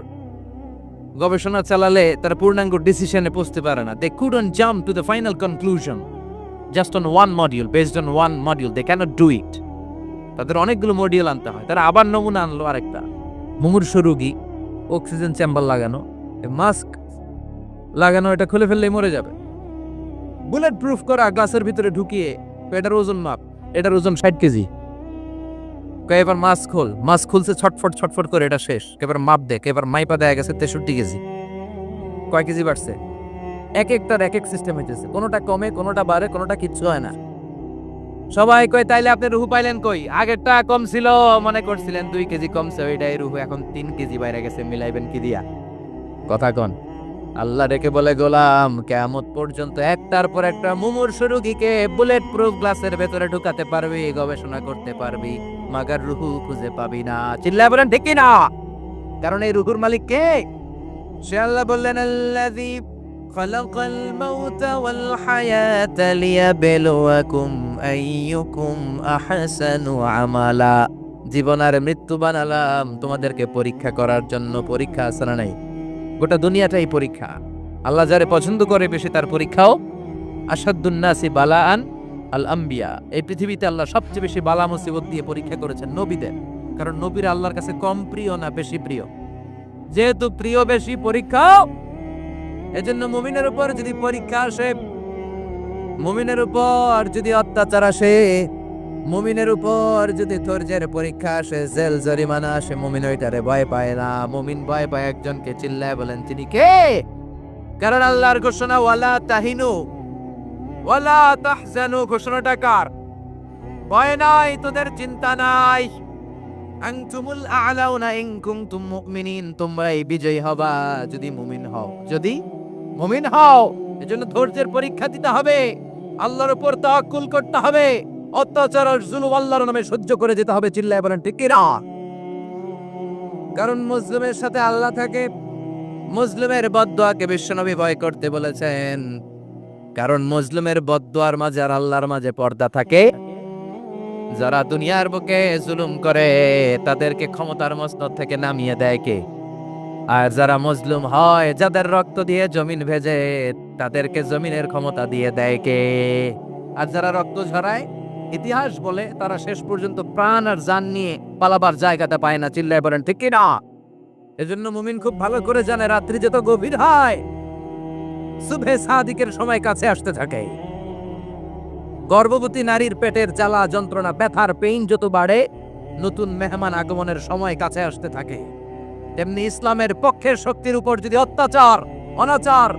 গবেষণা চালালে তারা পূর্ণাঙ্গ ডিসিশনে পৌঁছতে পারে না। They couldn't jump to the final conclusion just on one module, based on one module. They can't do it. তাদের অনেকগুলো মডিউল আনতে হয়। তারা আবার নমুনা আনলো আরেকটা। মুমূর্ষ রোগী, অক্সিজেন চেম্বার লাগানো, মাস্ক লাগানো, এটা খুলে ফেললেই মরে যাবে। বুলেট প্রুফ করা গ্লাসের ভিতরে ঢুকিয়ে এটার ওজন মাপ, এটার ওজন 60 কেজি। এবার মাস্ক খোল, মাস্ক খুলছে ছটফট ছটফট করে, এটা শেষ। এবার মাপ দেখ, এবার মাইপা দেয়া গেছে 63 কেজি। কয় কেজি বাড়ছে? এক একটার এক এক সিস্টেম হইতেছে, কোনোটা কমে, কোনোটা বাড়ে, কোনোটা কিচ্ছু হয় না। সবাই কয় তাইলে আপনি রুহু পাইলেন কই? আগেরটা কম ছিল, মনে করছিলেন 2 কেজি কমছে, ওইটাই রুহু, এখন 3 কেজি বাইরে গেছে, মিলাইবেন কি দিয়া? কথা কন। আল্লাহ রেখে বলে, গোলাম, কিয়ামত পর্যন্ত একটার পর একটা মুমূর্ষ রোগীকে বুলেট প্রুফ গ্লাসের ভেতরে ঢুকাতে পারবি, গবেষণা করতে পারবি, মাগার রুহু খুঁজে পাবি না। চিল্লায় বলেন ঠিক কি না? কারণ এই রুহুর মালিক কে? সে আল্লাহ বললেন, আল্লাযী খালাকাল মাউতা ওয়াল হায়াতা লিয়াবলুয়াকুম আইয়ুকুম আহসানু আমালা। জীবন আর মৃত্যু বানালাম তোমাদেরকে পরীক্ষা করার জন্য। পরীক্ষা আছে না নাই? গোটা দুনিয়াটাই পরীক্ষা। আল্লাহ যারে পছন্দ করে বেশি তার পরীক্ষাও। আসাদুন নাসি বালাআন আল আম্বিয়া। এই পৃথিবীতে আল্লাহ সবচেয়ে বেশি বালা মুসিবত দিয়ে পরীক্ষা করেছেন নবীদের। কারণ নবীরা আল্লাহর কাছে কম প্রিয় না বেশি প্রিয়? যেহেতু প্রিয় বেশি, পরীক্ষাও। এজন্য মুমিনের উপর যদি পরীক্ষা আসে, মুমিনের উপর যদি অত্যাচার আসে, মুমিনের উপর যদি ধৈর্যের পরীক্ষা আসে, জেল জরিমানা আসে, মুমিন ওইটারে ভয় পায় না। মুমিন ভয় পায় একজনকে। চিল্লায় বলেন তিনি কে? কারণ আল্লাহর ঘোষণা, ওয়ালা তাহিনু ওয়ালা তাহজানু। ঘোষণাটা কার? ভয় নাই, তোদের চিন্তা নাই। আনতুমুল আ'লাউনা ইন কুনতুম মুমিনিন। তোমরাই বিজয়ী হবা যদি মুমিন হও। যদি মুমিন হও, এজন্য ধৈর্যের পরীক্ষা দিতে হবে, আল্লাহর উপর তাওয়াক্কুল করতে হবে, অত্যাচার আর জুলুম আল্লাহর নামে সহ্য করে যেতে হবে। চিল্লায় বলেন ঠিক কি না? কারণ মুসলিমের সাথে আল্লাহ থাকে। মুসলিমের বদদুয়াকে বিশ্বনবী ভয় করতে বলেছেন, কারণ মুসলিমের বদদুয়ার মাঝে আর আল্লাহর মাঝে পর্দা থাকে। যারা দুনিয়ার বুকে জুলুম করে তাদেরকে ক্ষমতার মসনদ থেকে নামিয়ে দেয় কে? আর যারা মজলুম হয়, যাদের রক্ত দিয়ে জমিন ভেজে, তাদেরকে জমিনের ক্ষমতা দিয়ে দেয় কে? আর যারা রক্ত ঝরায়, ইতিহাস বলে তারা শেষ পর্যন্ত প্রাণ আর জান নিয়ে পালাবার জায়গাটা পায় না। চিল্লায় বলেন ঠিক কি না? এজন্য মুমিন খুব ভালো করে জানে রাত্রি যত গভীর হয়, সুবহে সাদিকের সময় কাছে আসতে থাকে। গর্ভবতী নারীর পেটের জ্বালা যন্ত্রণা ব্যথার পেইন যত বাড়ে, নতুন মেহমান আগমনের সময় কাছে আসতে থাকে। তেমনি ইসলামের পক্ষের শক্তির উপর যদি অত্যাচার, অনাচার,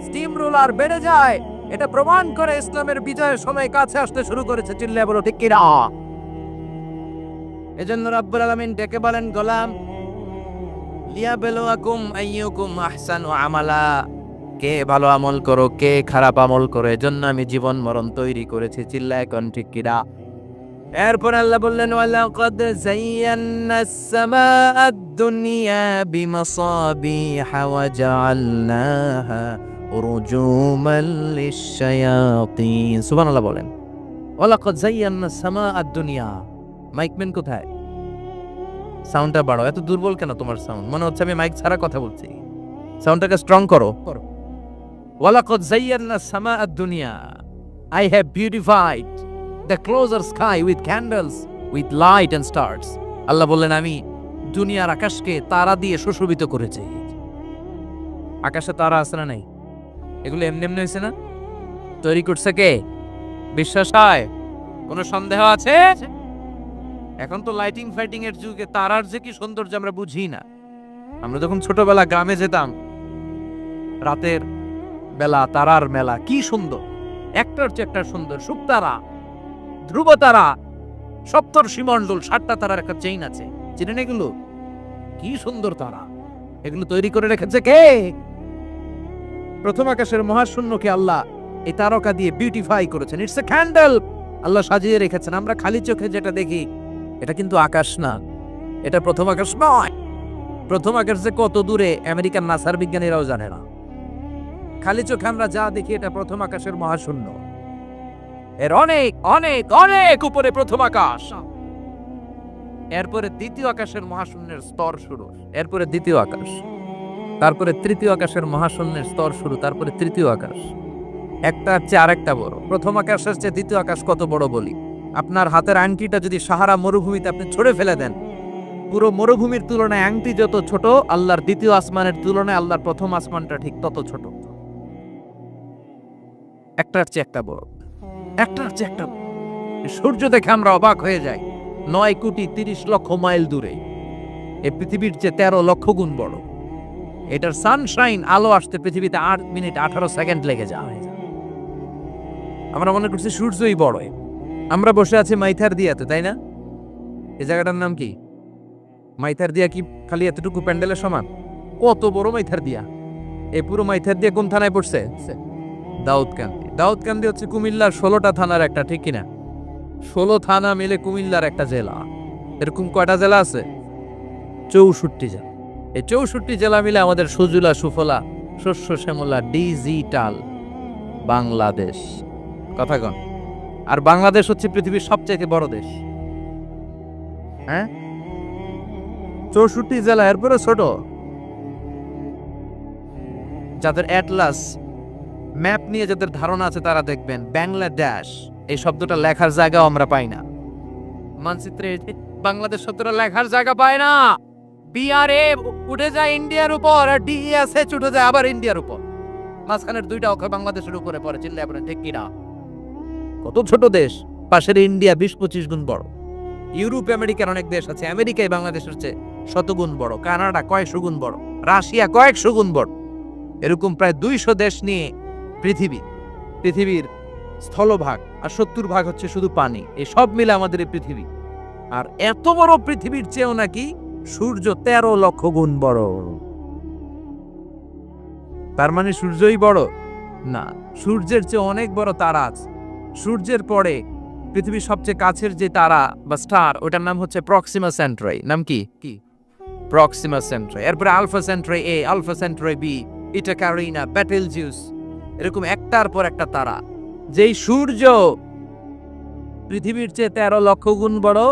স্টিম রোলার বেড়ে যায়, এটা প্রমাণ করে ইসলামের বিজয়ের সময় কাছে আসতে শুরু করেছে। চিল্লায় বলো ঠিক কি না? এজন্য রাব্বুল আলামিন ডেকে বলেন, গোলাম লিয়াবলুয়াকুম আইয়ুকুম আহসানু আমালা, কে ভালো আমল করো, কে খারাপ আমল করো, এজন্য আমি জীবন মরণ তৈরি করেছি। চিল্লায় কোন ঠিক কি না? এরপর আল্লাহ বললেন, ওয়ালাকাদ যায়্যানাস সামাআদ দুনিয়া বিমাসাবিহা ওয়া জাআলনাহা রুজুমান লিশ-শায়াতিন। সুবহানাল্লাহ বলেন। ওয়ালাকাদ যায়্যানাস সামাআদ দুনিয়া। মাইকম্যান কোথায়? সাউন্ডটা বাড়াও। এত দুর্বল কেন তোমার সাউন্ড? মনে হচ্ছে আমি মাইক ছাড়া কথা বলছি। সাউন্ডটাকে স্ট্রং করো। ওয়ালাকাদ যায়্যানাস সামাআদ দুনিয়া, I have beautified the closer sky with candles, with light and stars. আল্লাহ বললেন, আমি দুনিয়ার আকাশকে তারা দিয়ে সুশোভিত করেছি। আকাশে তারা আছে না নাই? এগুলো এমনি এমনি হয়েছে না? তৈরি করছে কে? বিশ্বাস হয়? কোনো সন্দেহ আছে? এখন তো লাইটিং ফাইটিং এর যুগে তারার যে কি সৌন্দর্য আমরা বুঝি না। আমরা যখন ছোটবেলা গ্রামে যেতাম, রাতের বেলা তারার মেলা, কি সুন্দর, একটার চেয়ে একটা সুন্দর। শুকতারা, ধ্রুব তারা, সপ্তর্ষিমণ্ডল, 7টা তারার একটা চেইন আছে, চিনেন এগুলো? কি সুন্দর তারা! এগুলো তৈরি করে রেখেছে কে? প্রথম আকাশের মহাশূন্যকে আল্লাহ এই তারকা দিয়ে বিউটিফাই করেছেন। It's a candle. আল্লাহ সাজিয়ে রেখেছেন। আমরা খালি চোখে যেটা দেখি, এটা কিন্তু আকাশ না, এটা প্রথম আকাশ নয়। প্রথম আকাশ যে কত দূরে আমেরিকান নাসার বিজ্ঞানীরাও জানে না। খালি চোখে আমরা যা দেখি, এটা প্রথম আকাশের মহাশূন্য। এর অনেক অনেক অনেক উপরে প্রথম আকাশ। এরপরে দ্বিতীয় আকাশের মহাশূন্যের স্তর শুরু, এরপরে দ্বিতীয় আকাশ, তারপরে তৃতীয় আকাশের মহাশূন্যের স্তর শুরু, তারপরে তৃতীয় আকাশ। একটার চেয়ে আরেকটা বড়। প্রথম আকাশের চেয়ে দ্বিতীয় আকাশ কত বড় বলি? আপনার হাতের আংটিটা যদি সাহারা মরুভূমিতে আপনি ছড়ে ফেলে দেন, পুরো মরুভূমির তুলনায় আংটি যত ছোট, আল্লাহর দ্বিতীয় আসমানের তুলনায় আল্লাহর প্রথম আসমানটা ঠিক তত ছোট। একটার চেয়ে একটা বড়, একটার চেয়ে একটা। সূর্য দেখে আমরা অবাক হয়ে যাই। 9,30,00,000 মাইল দূরে, এই পৃথিবীর চেয়ে 13 লক্ষ গুণ বড়। এটার সানশাইন, আলো আসতে পৃথিবীতে 8 মিনিট 18 সেকেন্ড লেগে যায়। আমরা মনে করছি সূর্যই বড়। আমরা বসে আছি মাইথার দিয়াতে, তাই না? এই জায়গাটার নাম কি? মাইথার দিয়া কি খালি এতটুকু প্যান্ডেলের সমান? কত বড় মাইথার দিয়া! এই পুরো মাইথার দিয়া কোন থানায় পড়ছে? দাউদকান্দি। দাউদকান্দি হচ্ছে কুমিল্লার 16টা থানার একটা, ঠিক কিনা? 16 থানা মিলে কুমিল্লার একটা জেলা। এরকম কয়টা জেলা আছে? 64 জেলা। এই 64 জেলা মিলে আমাদের সুজলা সুফলা, শস্য শ্যামলা, ডিজিটাল বাংলাদেশ। কথা কন। আর বাংলাদেশ হচ্ছে পৃথিবীর সবচেয়ে বড় দেশ। হ্যাঁ, 64 জেলা, এরপরে ছোট। যাদের অ্যাটলাস ম্যাপ নিয়ে যাদের ধারণা আছে তারা দেখবেন বাংলাদেশ এই শব্দটা লেখার জায়গাও আমরা পাই না। মানচিত্রে বাংলাদেশ শব্দটা লেখার জায়গা পায় না। বিআরএ উঠে যায় ইন্ডিয়ার উপর, আর ডিএসএচ উঠে যায় আবার ইন্ডিয়ার উপর। মাঝখানের 2টা অক্ষর বাংলাদেশের উপরে পড়ে। চিল্লায় আপনার ঠিক কিনা? কত ছোট দেশ! পাশের ইন্ডিয়া 20-25 গুণ বড়। ইউরোপ আমেরিকার অনেক দেশ আছে, আমেরিকায় বাংলাদেশের চেয়ে 100 গুণ বড়। কানাডা কয়েকশো গুণ বড়, রাশিয়া কয়েকশো গুণ বড়। এরকম প্রায় 200 দেশ নিয়ে পৃথিবীর স্থলভাগ, আর 70% হচ্ছে শুধু পানি। এই সব মিলে আমাদের এই পৃথিবী। আর এত বড় পৃথিবীর চেয়েও নাকি সূর্য 13 লক্ষ গুণ বড়। তার মানে সূর্যই বড় না, সূর্যের চেয়ে অনেক বড় তারা আছে। সূর্যের পরে পৃথিবীর সবচেয়ে কাছের যে তারা বা স্টার, ওটার নাম হচ্ছে প্রক্সিমা সেন্ট্রাই। নাম কি? প্রক্সিমা সেন্ট্রাই। এরপরে আলফা সেন্ট্রাই এ, আলফা সেন্ট্রাই বি, ইটা ক্যারিনা, বেটেলজিউস, এরকম একটার পর একটা তারা। যেই সূর্য পৃথিবীর চেয়ে 13 লক্ষ গুণ বড়,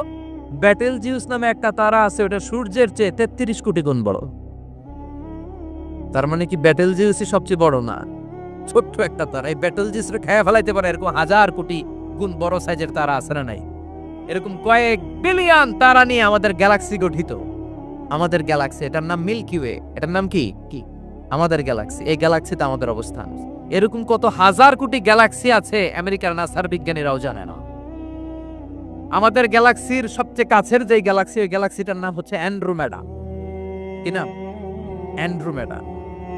বেটেলজিউস নামে একটা তারা আছে, ওটা সূর্যের চেয়ে 33 কোটি গুণ বড়। তার মানে কি বেটেলজিউসই সবচেয়ে বড় না, ছোট্ট একটা তারা। এই বেটেলজিউসরে খেয়ে ফেলাইতে পারে এরকম হাজার কোটি গুণ বড় সাইজের তারা আছে না নাই? এরকম কয়েক বিলিয়ন তারা নিয়ে আমাদের গ্যালাক্সি গঠিত। আমাদের গ্যালাক্সি, এটার নাম মিল্কি ওয়ে। এটার নাম কি? আমাদের গ্যালাক্সি। এই গ্যালাক্সিতে আমাদের অবস্থান। এরকম কত হাজার কোটি গ্যালাক্সি আছে আমেরিকার নাসার বিজ্ঞানীরাও জানে না। আমাদের গ্যালাক্সির সবচেয়ে কাছের যে গ্যালাক্সি, ওই গ্যালাক্সিটার নাম হচ্ছে অ্যান্ড্রোমেডা। কি নাম? অ্যান্ড্রোমেডা।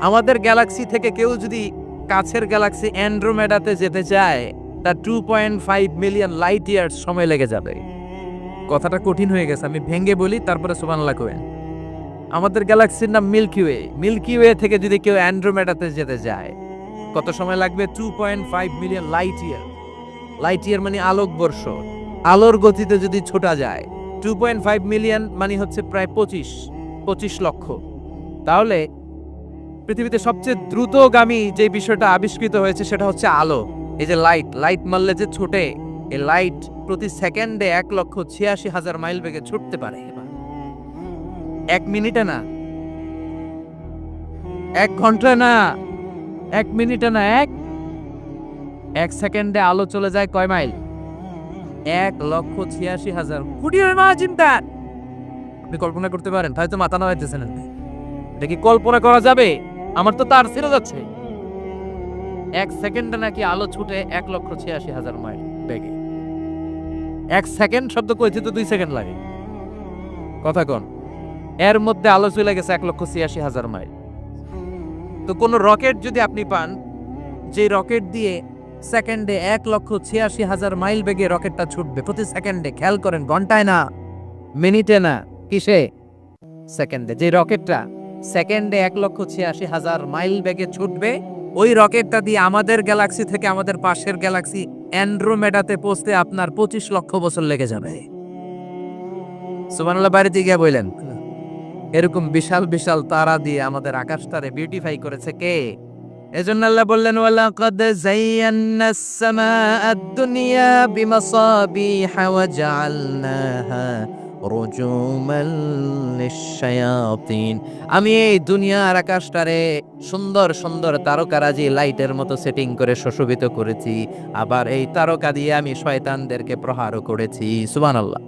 আমাদের গ্যালাক্সি থেকে কেউ যদি কাছের গ্যালাক্সি অ্যান্ড্রোমেডাতে যেতে চায়, তার 2.5 মিলিয়ন লাইট ইয়ার্স সময় লেগে যাবে। কথাটা কঠিন হয়ে গেছে, আমি ভেঙে বলি, তারপরে সুবহানাল্লাহ কইবেন। আমাদের গ্যালাক্সির নাম মিল্কি ওয়ে। মিল্কি ওয়ে থেকে যদি কেউ অ্যান্ড্রোমেডাতে যেতে যায়, কত সময় লাগবে? 2.5 million light year. Light year মানে আলোকবর্ষ। আলোর গতিতে যদি ছোটা যায়, 2.5 মিলিয়ন মানে হচ্ছে প্রায় 25 লক্ষ। তাহলে পৃথিবীতে সবচেয়ে দ্রুতগামী যে বিষয়টা আবিষ্কৃত হয়েছে সেটা হচ্ছে আলো। এই যে লাইট মারলে যে ছোটে, এই লাইট প্রতি সেকেন্ডে 1,86,000 মাইল বেগে ছুটতে পারে। 1 মিনিটে না, 1 ঘন্টায় না, 1 মিনিটে না, 1 সেকেন্ডে আলো চলে যায় কয় মাইল? 1,86,000 কোটি মাইল। চিন্তা আপনি কল্পনা করতে পারেন? হয়তো মাথা নাড়াইতেছেন। এটা কি কল্পনা করা যাবে? আমার তো তার ছেড়ে যাচ্ছে। 1 সেকেন্ডে নাকি আলো ছুটে 1,86,000 মাইল বেগে। 1 সেকেন্ড শব্দ কইতে তো 2 সেকেন্ড লাগে। কথা কোন? এর মধ্যে আলো চলে গেছে 1,86,000 মাইল। তো কোন রকেট যদি আপনি পান, যে রকেট দিয়ে সেকেন্ডে 1,86,000 মাইল বেগে রকেটটা ছুটবে প্রতি সেকেন্ডে, খেয়াল করেন, ঘন্টায় না, মিনিটে না, কিসে? সেকেন্ডে। যে রকেটটা সেকেন্ডে 1,86,000 মাইল বেগে ছুটবে, ওই রকেটটা দিয়ে আমাদের গ্যালাক্সি থেকে আমাদের পাশের গ্যালাক্সি অ্যান্ড্রোমেডাতে পৌঁছতে আপনার 25 লক্ষ বছর লেগে যাবে। সুবহানাল্লাহ বাড়িতে গিয়ে বললেন। এরকম বিশাল বিশাল তারা দিয়ে আমাদের আকাশটারে বিউটিফাই করেছে কে? এজন্য আল্লাহ বললেন, ওয়ালাকাদ যায়্যানাস সামাআদ দুনিয়া বিমাসাবিহা ওয়া জাআলনাহা রুজুমান লিশ-শায়াতিন। আমি এই দুনিয়ার আকাশটারে সুন্দর সুন্দর তারকারাজি লাইটের মতো সেটিং করে সুশোভিত করেছি, আবার এই তারকা দিয়ে আমি শয়তানদেরকে প্রহারও করেছি। সুবহানাল্লাহ।